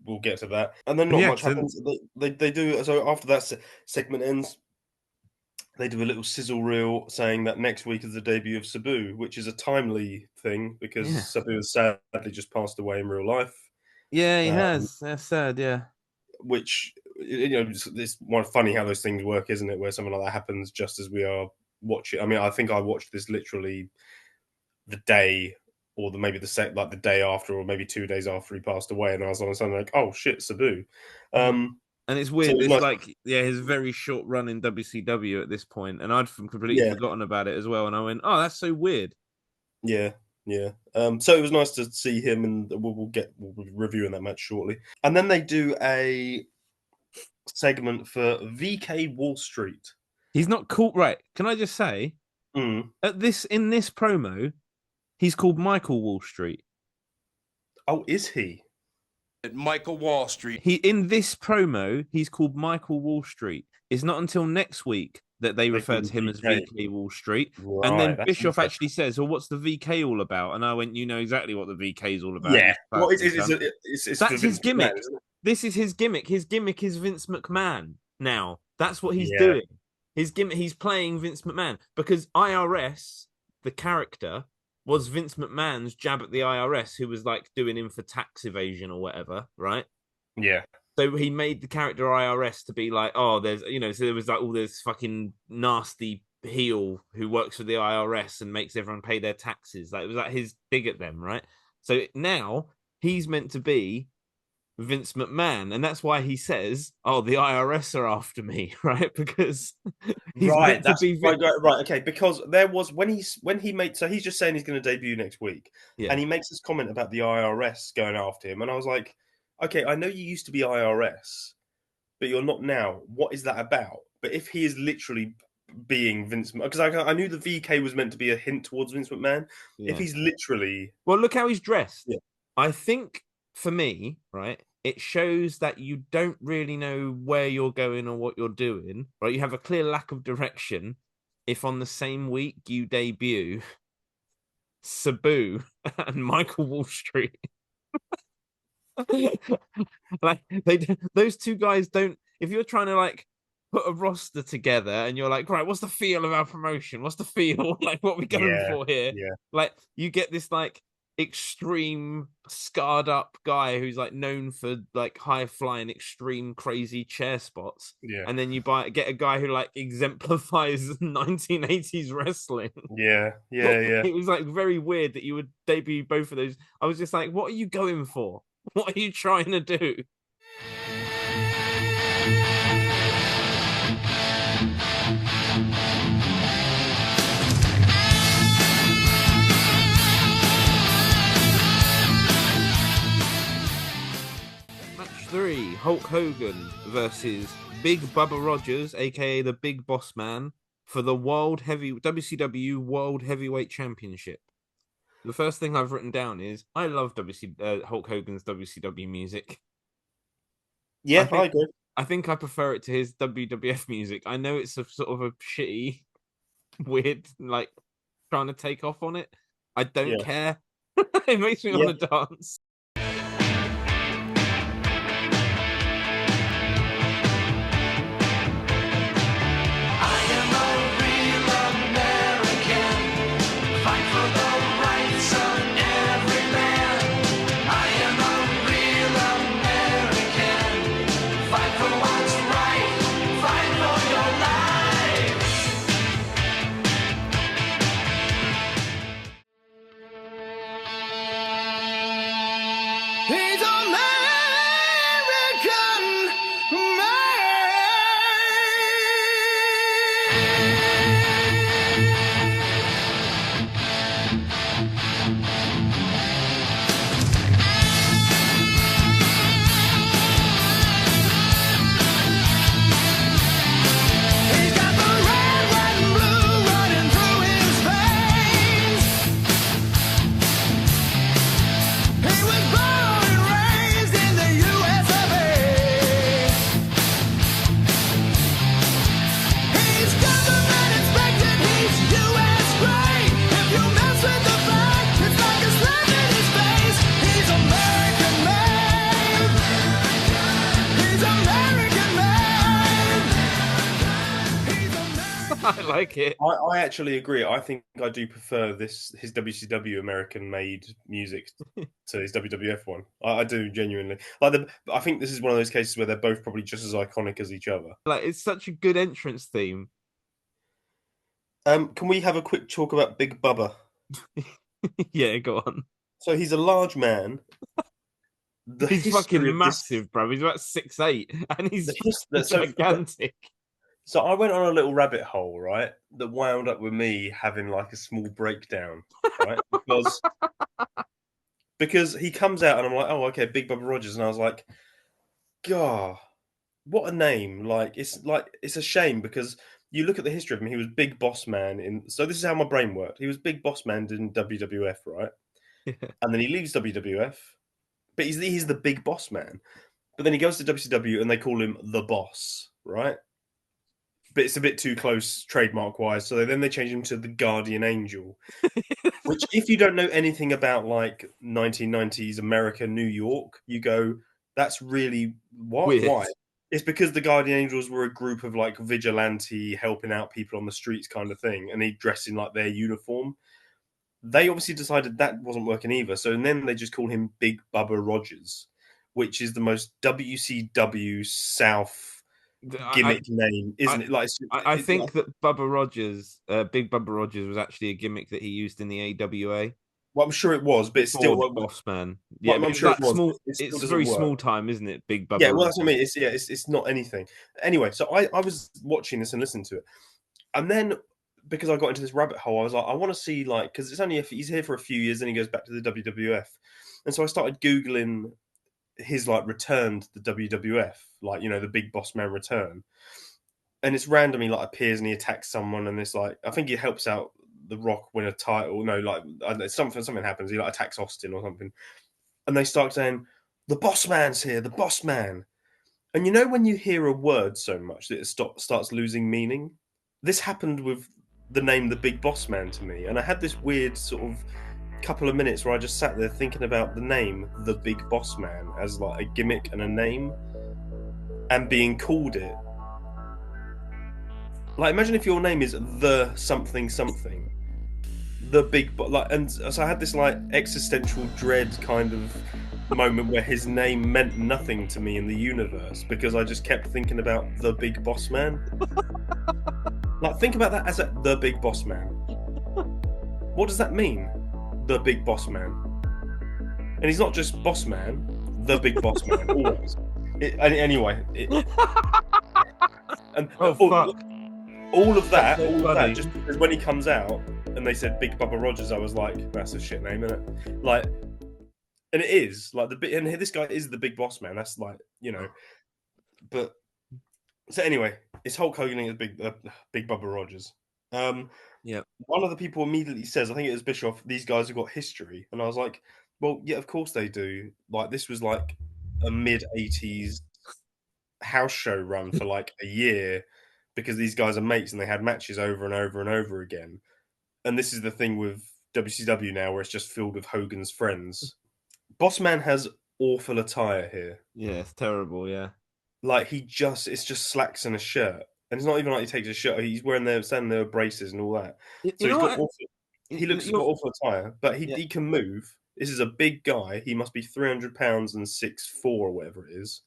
We'll get to that, and then not much happens. They do so after that segment ends. They do a little sizzle reel saying that next week is the debut of Sabu, which is a timely thing because Sabu has sadly just passed away in real life. Yeah, he has. That's sad. Yeah. Which, it's one funny how those things work, isn't it? Where something like that happens just as we are watching. I mean, I think I watched this literally the day, or maybe the day after, or maybe 2 days after he passed away, and I was on a sudden like, oh shit, Sabu. And it's weird. So it's nice. His very short run in WCW at this point, and I'd completely forgotten about it as well. And I went, oh, that's so weird. Yeah. So it was nice to see him, and we'll be reviewing that match shortly. And then they do a segment for VK Wall Street. He's not called right. Can I just say, in this promo, he's called Michael Wall Street. Oh, is he? At Michael Wall Street. In this promo, he's called Michael Wall Street. It's not until next week that they refer to him as VK Wall Street. Right, and then Bischoff actually says, well, what's the VK all about? And I went, you know exactly what the VK is all about. Yeah. Well, that's his gimmick. This is his gimmick. His gimmick is Vince McMahon now. That's what he's doing. His gimmick, he's playing Vince McMahon. Because IRS, the character, was Vince McMahon's jab at the IRS, who was like doing him for tax evasion or whatever, right? Yeah. So he made the character IRS to be like, oh, there's, so there was like all this fucking nasty heel who works for the IRS and makes everyone pay their taxes. Like, it was like his dig at them, right? So now he's meant to be Vince McMahon, and that's why he says, oh, the IRS are after me, right? Because he's meant to be right, okay, because there was when he made, so he's just saying he's going to debut next week, and he makes this comment about the IRS going after him, and I was like, okay, I know you used to be IRS, but you're not now. What is that about? But if he is literally being Vince, because I knew the VK was meant to be a hint towards Vince McMahon. If he's literally, well, look how he's dressed. Yeah. I think for me, right, it shows that you don't really know where you're going or what you're doing, right? You have a clear lack of direction if on the same week you debut Sabu and Michael Wall Street. Like those two guys don't. If you're trying to like put a roster together and you're like, right, what's the feel of our promotion? What's the feel? Like, what are we going for here? Yeah. Like, you get this like extreme scarred up guy who's like known for like high flying, extreme, crazy chair spots. Yeah. And then you get a guy who like exemplifies 1980s wrestling. Yeah. It was like very weird that you would debut both of those. I was just like, what are you going for? What are you trying to do? Match 3, Hulk Hogan versus Big Bubba Rogers, aka the Big Boss Man, for the WCW World Heavyweight Championship. The first thing I've written down is I love Hulk Hogan's WCW music. Yeah, I agree. I think I prefer it to his WWF music. I know it's a sort of a shitty, weird, like trying to take off on it. I don't care. It makes me want to dance. I like it. I actually agree. I think I do prefer his WCW American made music to his WWF one. I do genuinely. I think this is one of those cases where they're both probably just as iconic as each other. Like, it's such a good entrance theme. Can we have a quick talk about Big Bubba? Yeah, go on. So he's a large man. He's fucking massive, bro. He's about 6'8", and he's gigantic. So I went on a little rabbit hole, right, that wound up with me having like a small breakdown, right? Because he comes out and I'm like, oh, okay, Big Bubba Rogers, and I was like, God, what a name! Like it's a shame because you look at the history of him. He was Big Boss Man so this is how my brain worked. He was Big Boss Man in WWF, right? Yeah. And then he leaves WWF, but he's the Big Boss Man. But then he goes to WCW and they call him the Boss, right? But it's a bit too close trademark-wise, so then they change him to the Guardian Angel. Which, if you don't know anything about like 1990s America, New York, you go, that's really what? Weird. Why? It's because the Guardian Angels were a group of like vigilante helping out people on the streets kind of thing, and he dressed in like their uniform. They obviously decided that wasn't working either, so then they just call him Big Bubba Rogers, which is the most WCW South gimmick name, isn't it? Like, I think that Bubba Rogers, Big Bubba Rogers, was actually a gimmick that he used in the AWA. Well, I'm sure it was, but it's still Boss Man. Yeah, I'm sure it was. Small, it's very small time, isn't it? Big Bubba. Yeah, well, that's what I mean. It's not anything. Anyway, so I was watching this and listening to it, and then because I got into this rabbit hole, I was like, I want to see like because it's only he's here for a few years, then he goes back to the WWF, and so I started googling his like return to the WWF, like, you know, the Big Boss Man return, and it's randomly like appears and he attacks someone, and it's like I think he helps out The Rock win a title. No, like something happens. He like attacks Austin or something, and they start saying the Boss Man's here, the Boss Man. And you know when you hear a word so much that it starts losing meaning? This happened with the name the Big Boss Man to me, and I had this weird sort of couple of minutes where I just sat there thinking about the name, the Big Boss Man, as like a gimmick and a name, and being called it. Like, imagine if your name is the something something, the big like, and so I had this like existential dread kind of moment where his name meant nothing to me in the universe because I just kept thinking about the Big Boss Man. Like, think about that as the Big Boss Man. What does that mean? The Big Boss Man. And he's not just Boss Man, the Big Boss Man. Always. Anyway. And fuck. all of that, just because when he comes out and they said Big Bubba Rogers, I was like, that's a shit name, isn't it? Like, and it is like and this guy is the Big Boss Man. That's like, you know, but so anyway, it's Hulk Hogan and Big Bubba Rogers. Yeah. One of the people immediately says, I think it was Bischoff, these guys have got history, and I was like, well, yeah, of course they do. Like, this was like a mid-80s house show run for like a year because these guys are mates and they had matches over and over and over again. And this is the thing with WCW now, where it's just filled with Hogan's friends. Boss Man has awful attire here. Yeah, it's terrible. Yeah, like it's just slacks and a shirt, and it's not even like he takes his shirt. He's standing there with braces and all that. So he looks got awful attire, but he can move. This is a big guy. He must be 300 pounds and 6'4" or whatever it is.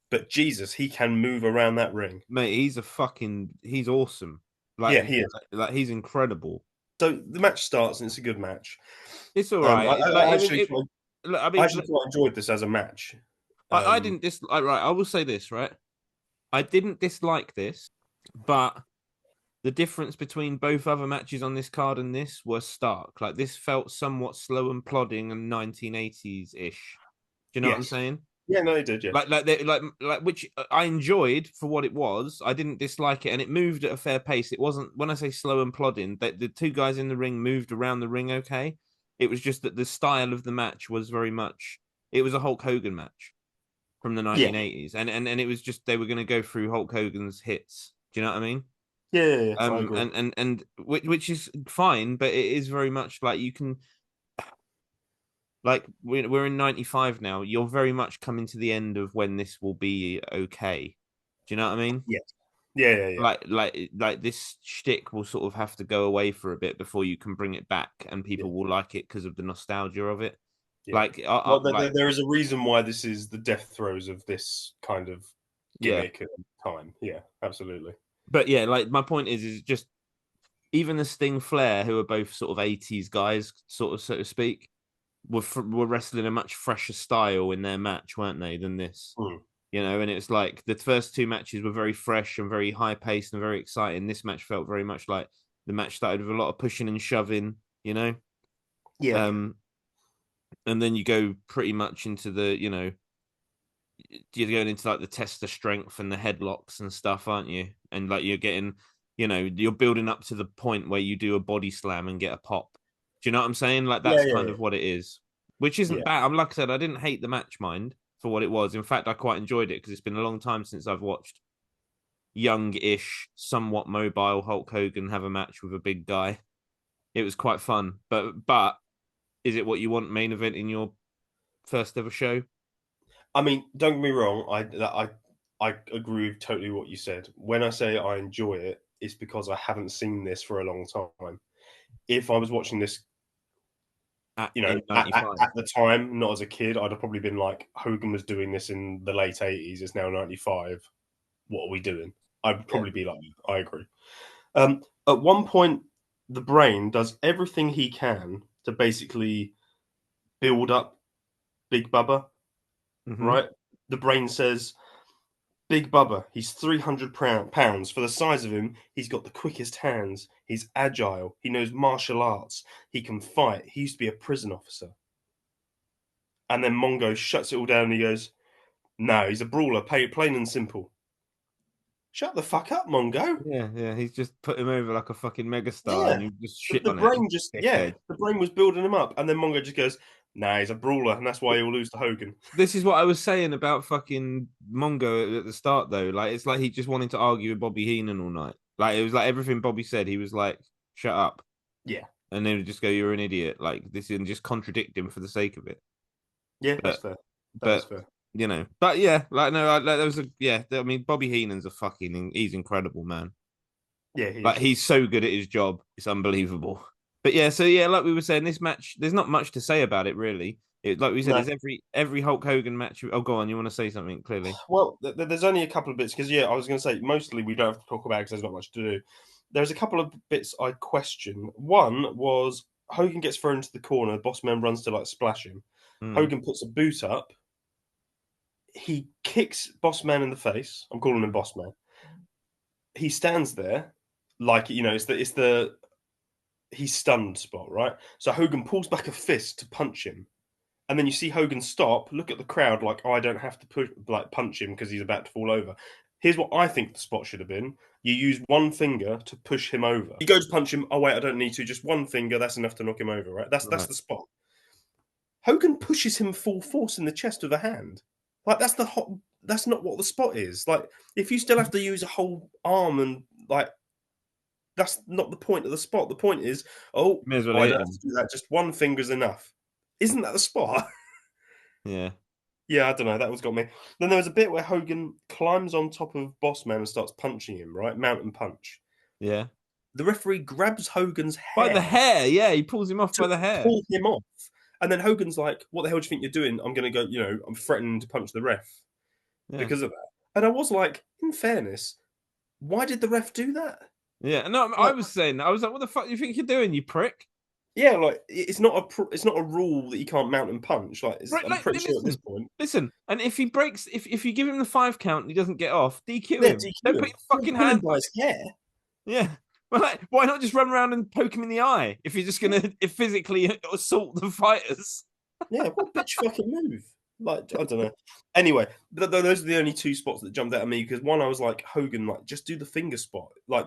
But Jesus, he can move around that ring, mate. He's awesome. Like, yeah, he is. Like he's incredible. So the match starts and it's a good match. It's all right. I actually quite enjoyed this as a match. I didn't dislike. Right, I will say this. Right, I didn't dislike this, but the difference between both other matches on this card and this was stark. Like, this felt somewhat slow and plodding and 1980s ish. Do you know what I'm saying? Yeah, no, it did. Yeah, like which I enjoyed for what it was. I didn't dislike it, and it moved at a fair pace. It wasn't, when I say slow and plodding, that the two guys in the ring moved around the ring okay. It was just that the style of the match was very much. It was a Hulk Hogan match from the 1980s, and it was just they were going to go through Hulk Hogan's hits. Do you know what I mean? Yeah. I agree. And which is fine, but it is very much like you can. Like, we're in 95 now. You're very much coming to the end of when this will be okay. Do you know what I mean? Yeah. Like this shtick will sort of have to go away for a bit before you can bring it back, and people will like it because of the nostalgia of it. Yeah. Like, there is a reason why this is the death throes of this kind of gimmick at the time. Yeah, absolutely. But yeah, like, my point is just even the Sting Flair, who are both sort of 80s guys, sort of, so to speak, were wrestling a much fresher style in their match, weren't they, than this? You know, and it's like the first two matches were very fresh and very high paced and very exciting. This match felt very much like the match started with a lot of pushing and shoving, you know? Yeah. And then you go pretty much into the, you know, you're going into like the test of strength and the headlocks and stuff, aren't you? And like you're getting, you know, you're building up to the point where you do a body slam and get a pop. Do you know what I'm saying? Like, that's kind of what it is, which isn't bad. Like I said, I didn't hate the match, mind, for what it was. In fact, I quite enjoyed it because it's been a long time since I've watched young-ish, somewhat mobile Hulk Hogan have a match with a big guy. It was quite fun. But is it what you want main event in your first ever show? I mean, don't get me wrong. I agree with totally what you said. When I say I enjoy it, it's because I haven't seen this for a long time. If I was watching this, at the time, not as a kid, I'd have probably been like, Hogan was doing this in the late 80s. It's now 95. What are we doing? I'd probably be like, I agree. At one point, the Brain does everything he can to basically build up Big Bubba, right? The Brain says, Big Bubba, he's 300 pounds. For the size of him, he's got the quickest hands. He's agile. He knows martial arts. He can fight. He used to be a prison officer. And then Mongo shuts it all down and he goes, no, he's a brawler, plain and simple. Shut the fuck up, Mongo. Yeah. He's just put him over like a fucking megastar and you just shit on it. The Brain was building him up. And then Mongo just goes, nah, he's a brawler, and that's why he'll lose to Hogan. This is what I was saying about fucking Mongo at the start, though. Like, it's like he just wanted to argue with Bobby Heenan all night. Like, it was like everything Bobby said, he was like, shut up. Yeah. and they would just go, "You're an idiot," like this, and just contradict him for the sake of it. Yeah, But, that's fair. That's but fair. you know, but yeah, like no, like there was a I mean, Bobby Heenan's he's incredible, man. Yeah, he Like is. he's so good at his job, it's unbelievable. But yeah, so yeah, like we were saying, this match, there's not much to say about it really. Like we said, No. there's every Hulk Hogan match. Oh, go on, you want to say something? Clearly, Well, there's only a couple of bits because I was going to say mostly we don't have to talk about because there's not much to do. There's a couple of bits I question. One was Hogan gets thrown into the corner. Boss Man runs to like splash him. Hogan puts a boot up. He kicks Boss Man in the face. I'm calling him Boss Man. He stands there like it's the he's stunned spot, right? So Hogan pulls back a fist to punch him. And then you see Hogan stop, look at the crowd like, oh, I don't have to punch him because he's about to fall over. Here's what I think the spot should have been. You use one finger to push him over. You go to punch him. Oh, wait, I don't need to. Just one finger. That's enough to knock him over, right? That's the spot. Hogan pushes him full force in the chest with a hand. Like, that's not what the spot is. Like, if you still have to use a whole arm and, like, that's not the point of the spot. The point is, I don't have to do that. Just one finger's enough. Isn't that the spot? yeah. Yeah, I don't know. That one's got me. Then there was a bit where Hogan climbs on top of Boss Man and starts punching him, right? Mountain punch. Yeah. The referee grabs Hogan's hair. By the hair, yeah. He pulls him off by the hair. Pull him off. And then Hogan's like, what the hell do you think you're doing? I'm going to go, I'm threatening to punch the ref because of that. And I was like, in fairness, why did the ref do that? Yeah, no, I was saying that. I was like, what the fuck do you think you're doing, you prick? Yeah, like it's not a rule that you can't mount and punch. Like, I'm pretty sure at this point. Listen, and if he breaks, if you give him the 5 count and he doesn't get off, DQ him. DQ Don't him. put your fucking hand by his hair. Yeah, well, like, why not just run around and poke him in the eye if you're just gonna physically assault the fighters? Yeah, what bitch fucking move? Like, I don't know. Anyway, those are the only 2 spots that jumped out at me because one, I was like, Hogan, like, just do the finger spot. Like,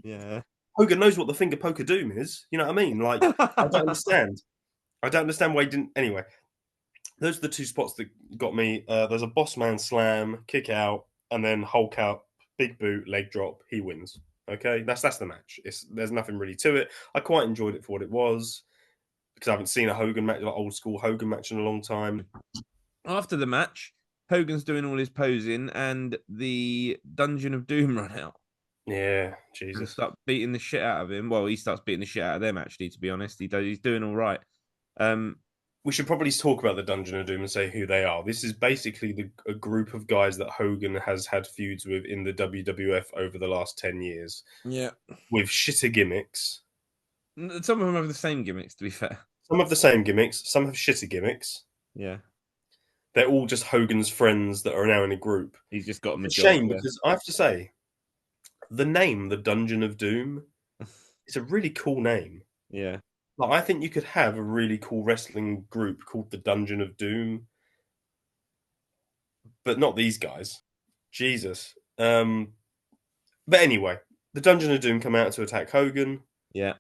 yeah. Hogan knows what the finger poker doom is. You know what I mean? Like, I don't understand. I don't understand why he didn't. Anyway, those are the 2 spots that got me. There's a Boss Man slam, kick out, and then Hulk out, big boot, leg drop. He wins. Okay, that's the match. There's nothing really to it. I quite enjoyed it for what it was because I haven't seen a Hogan match, like old school Hogan match, in a long time. After the match, Hogan's doing all his posing, and the Dungeon of Doom run out. Yeah, Jesus. And start beating the shit out of him. Well, he starts beating the shit out of them, actually, to be honest. He's doing all right. We should probably talk about the Dungeon of Doom and say who they are. This is basically a group of guys that Hogan has had feuds with in the WWF over the last 10 years. Yeah. With shitter gimmicks. Some of them have the same gimmicks, to be fair. Some have the same gimmicks. Some have shitter gimmicks. Yeah. They're all just Hogan's friends that are now in a group. He's just got them. It's a shame because I have to say, the name, the Dungeon of Doom, it's a really cool name. Yeah. Like, I think you could have a really cool wrestling group called the Dungeon of Doom, but not these guys. Jesus. But anyway, the Dungeon of Doom come out to attack Hogan. Yeah.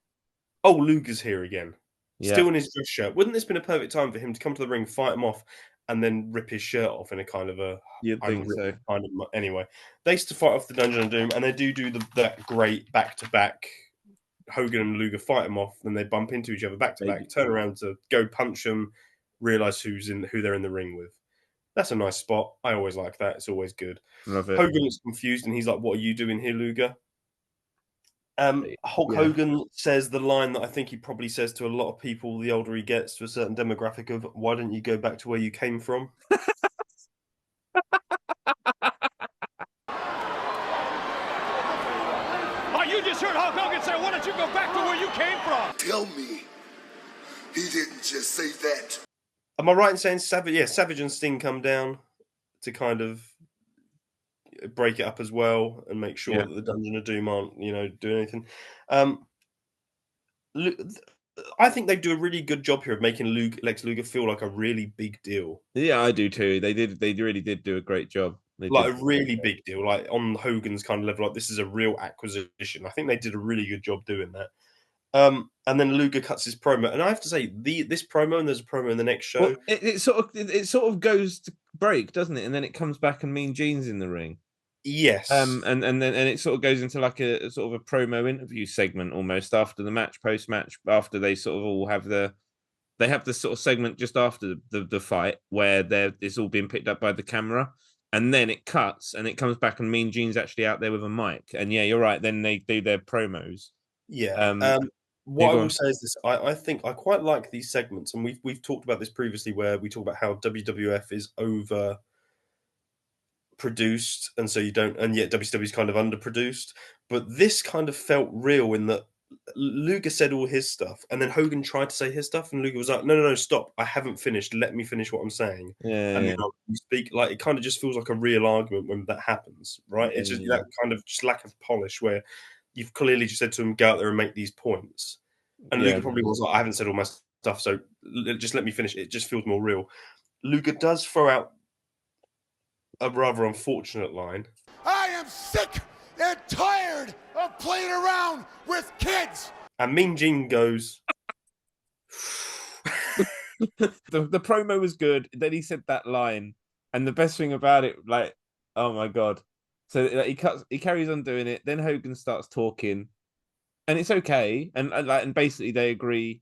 Oh, Luger's here again. Yeah. Still in his dress shirt. Wouldn't this been a perfect time for him to come to the ring, fight him off, and then rip his shirt off in a kind of a... You'd think so. Kind of, anyway, they used to fight off the Dungeon of Doom, and they do that great back-to-back Hogan and Luger fight them off, then they bump into each other back-to-back, turn around to go punch them, realise who they're in the ring with. That's a nice spot. I always like that. It's always good. Love it. Hogan is confused, and he's like, what are you doing here, Luger? Hulk Hogan says the line that I think he probably says to a lot of people the older he gets, to a certain demographic of, why don't you go back to where you came from? Oh, you just heard Hulk Hogan say, why don't you go back to where you came from? Tell me he didn't just say that. Am I right in saying Savage? Yeah, Savage and Sting come down to kind of break it up as well and make sure that the Dungeon of Doom aren't, doing anything. I think they do a really good job here of making Lex Luger feel like a really big deal. Yeah, I do too. They really did do a great job. A really big deal, like on Hogan's kind of level. Like, this is a real acquisition. I think they did a really good job doing that. And then Luger cuts his promo, and I have to say, this promo, and there's a promo in the next show. Well, it sort of goes to break, doesn't it? And then it comes back and Mean Gene's in the ring. Yes. And then it sort of goes into like a sort of a promo interview segment almost after the match, post match, after they sort of all have they have this sort of segment just after the fight where it's all being picked up by the camera, and then it cuts and it comes back and Mean Gene's actually out there with a mic, and yeah, you're right. Then they do their promos. Yeah. What I will say is this: I think I quite like these segments, and we've talked about this previously, where we talk about how WWF is over produced, and so you don't, and yet WCW is kind of underproduced. But this kind of felt real in that Luger said all his stuff, and then Hogan tried to say his stuff, and Luger was like, "No, stop! I haven't finished. Let me finish what I'm saying." Yeah, and yeah. then you speak. Like, it kind of just feels like a real argument when that happens, right? It's just that kind of just lack of polish where you've clearly just said to him, "Go out there and make these points," and Luger probably was like, "I haven't said all my stuff, so just let me finish." It just feels more real. Luger does throw out a rather unfortunate line. I am sick and tired of playing around with kids. And Mean Gene goes, the promo was good. Then he said that line, and the best thing about it, like, oh my god! So he carries on doing it. Then Hogan starts talking, and it's okay, and basically they agree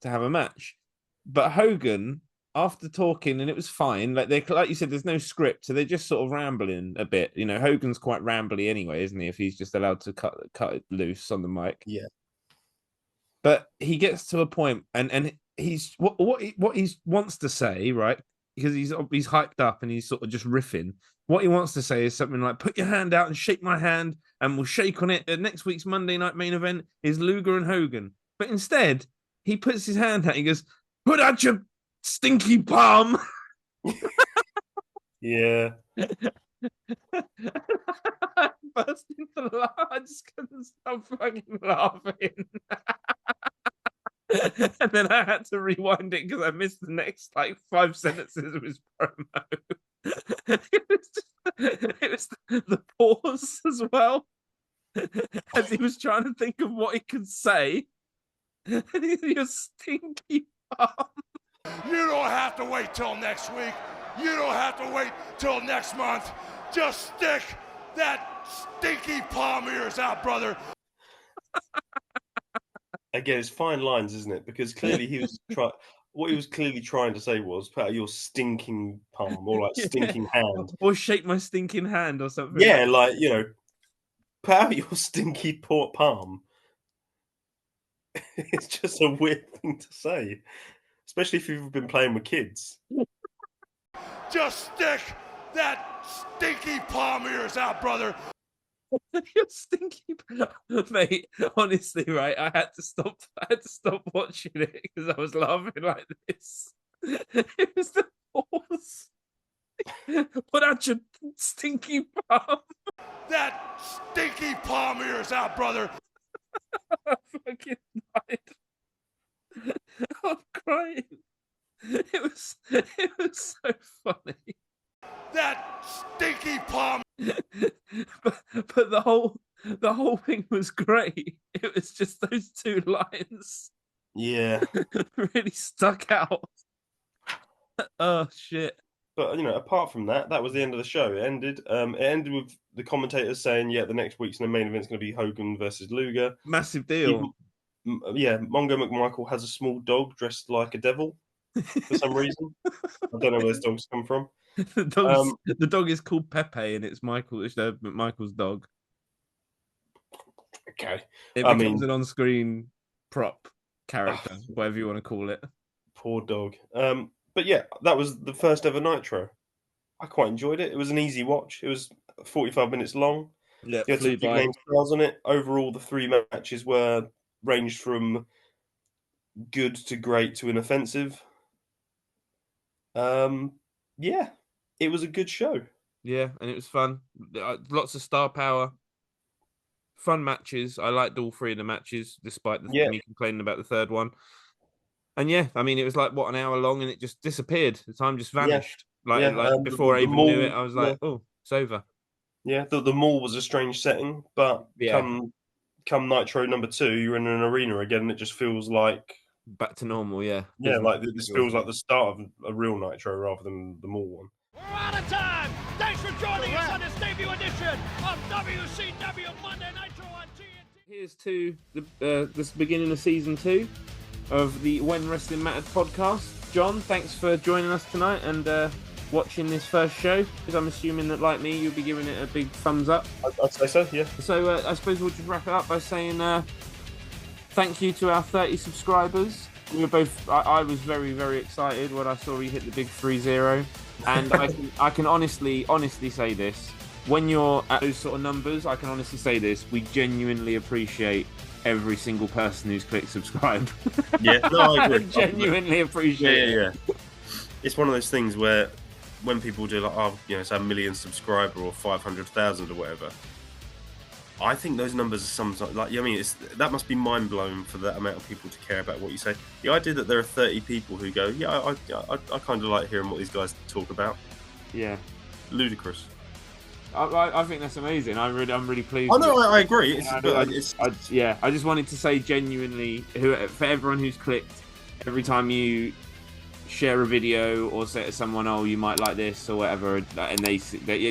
to have a match. But Hogan, after talking, and it was fine. Like you said, there's no script, so they're just sort of rambling a bit. You know, Hogan's quite rambly anyway, isn't he? If he's just allowed to cut it loose on the mic. yeah. But he gets to a point, and he's what he wants to say, right? Because he's hyped up and he's sort of just riffing. What he wants to say is something like, "Put your hand out and shake my hand, and we'll shake on it." Next week's Monday Night Main Event is Luger and Hogan. But instead, he puts his hand out. He goes, "Put out your stinky palm." Yeah. I burst into laugh. I just couldn't stop fucking laughing. And then I had to rewind it because I missed the next like 5 sentences of his promo. It was the pause as well, as he was trying to think of what he could say. And your stinky palm. You don't have to wait till next week. You don't have to wait till next month. Just stick that stinky palm of yours out, brother. Again, it's fine lines, isn't it? Because clearly he was what he was clearly trying to say was, "Put out your stinking palm," or like stinking hand, or shake my stinking hand, or something. Yeah, like, you know, put out your stinky palm. It's just a weird thing to say, especially if you've been playing with kids. Just stick that stinky palm of yours out, brother. You're stinky, mate. Honestly, right? I had to stop watching it because I was laughing like this. It was the pause. Put out your stinky palm. That stinky palm of yours out, brother. I fucking died. I'm crying. It was so funny. That stinky palm. but the whole thing was great. It was just those 2 lines. Yeah. Really stuck out. Oh shit. But, you know, apart from that, that was the end of the show. It ended with the commentators saying, "Yeah, the next week's main event's going to be Hogan versus Luger." Massive deal. Mongo McMichael has a small dog dressed like a devil for some reason. I don't know where this dog's come from. The dog is called Pepe, and it's Michael's dog. Okay. It becomes an on-screen prop character, whatever you want to call it. Poor dog. But yeah, that was the first ever Nitro. I quite enjoyed it. It was an easy watch. It was 45 minutes long. Yeah, you had some big name stars on it. Overall, the 3 matches ranged from good to great to inoffensive. Yeah, it was a good show. Yeah, and it was fun. Lots of star power. Fun matches. I liked all 3 of the matches, despite me complaining about the 3rd one. And yeah, I mean, it was like, an hour long, and it just disappeared. The time just vanished. Before I even knew it, I was like, oh, it's over. Yeah, the mall was a strange setting, but come Nitro number 2, you're in an arena again, and it just feels like back to normal. Yeah, Yeah, like this feels like the start of a real Nitro rather than the Mall one. We're out of time. Thanks for joining us on this debut edition of WCW Monday Nitro on TNT. Here's to this beginning of season 2 of the When Wrestling Mattered podcast. John, thanks for joining us tonight and watching this first show. I'm assuming that, like me, you'll be giving it a big thumbs up. I'd say so, yeah. So I suppose we'll just wrap it up by saying thank you to our 30 subscribers. We were both. I was very, very excited when I saw we hit the big 3-0, and I can honestly say this: when you're at those sort of numbers, I can honestly say this: we genuinely appreciate every single person who's clicked subscribe. Yeah, no, I agree. Genuinely appreciate it. Yeah. It's one of those things where when people do like, say 1 million subscriber or 500,000 or whatever, I think those numbers are sometimes like, I mean, that must be mind blowing for that amount of people to care about what you say. The idea that there are 30 people who go, yeah, I kind of like hearing what these guys talk about. Yeah, ludicrous. I think that's amazing. I'm really pleased. Oh no, I agree. I just wanted to say genuinely, for everyone who's clicked, every time you share a video or say to someone, oh, you might like this or whatever, and they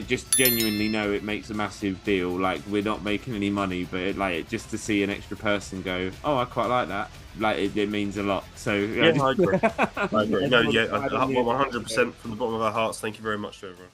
just genuinely know it makes a massive deal. Like, we're not making any money, but just to see an extra person go, oh, I quite like that, it means a lot. So I agree. I agree. No, 100% from the bottom of our hearts. Thank you very much to everyone.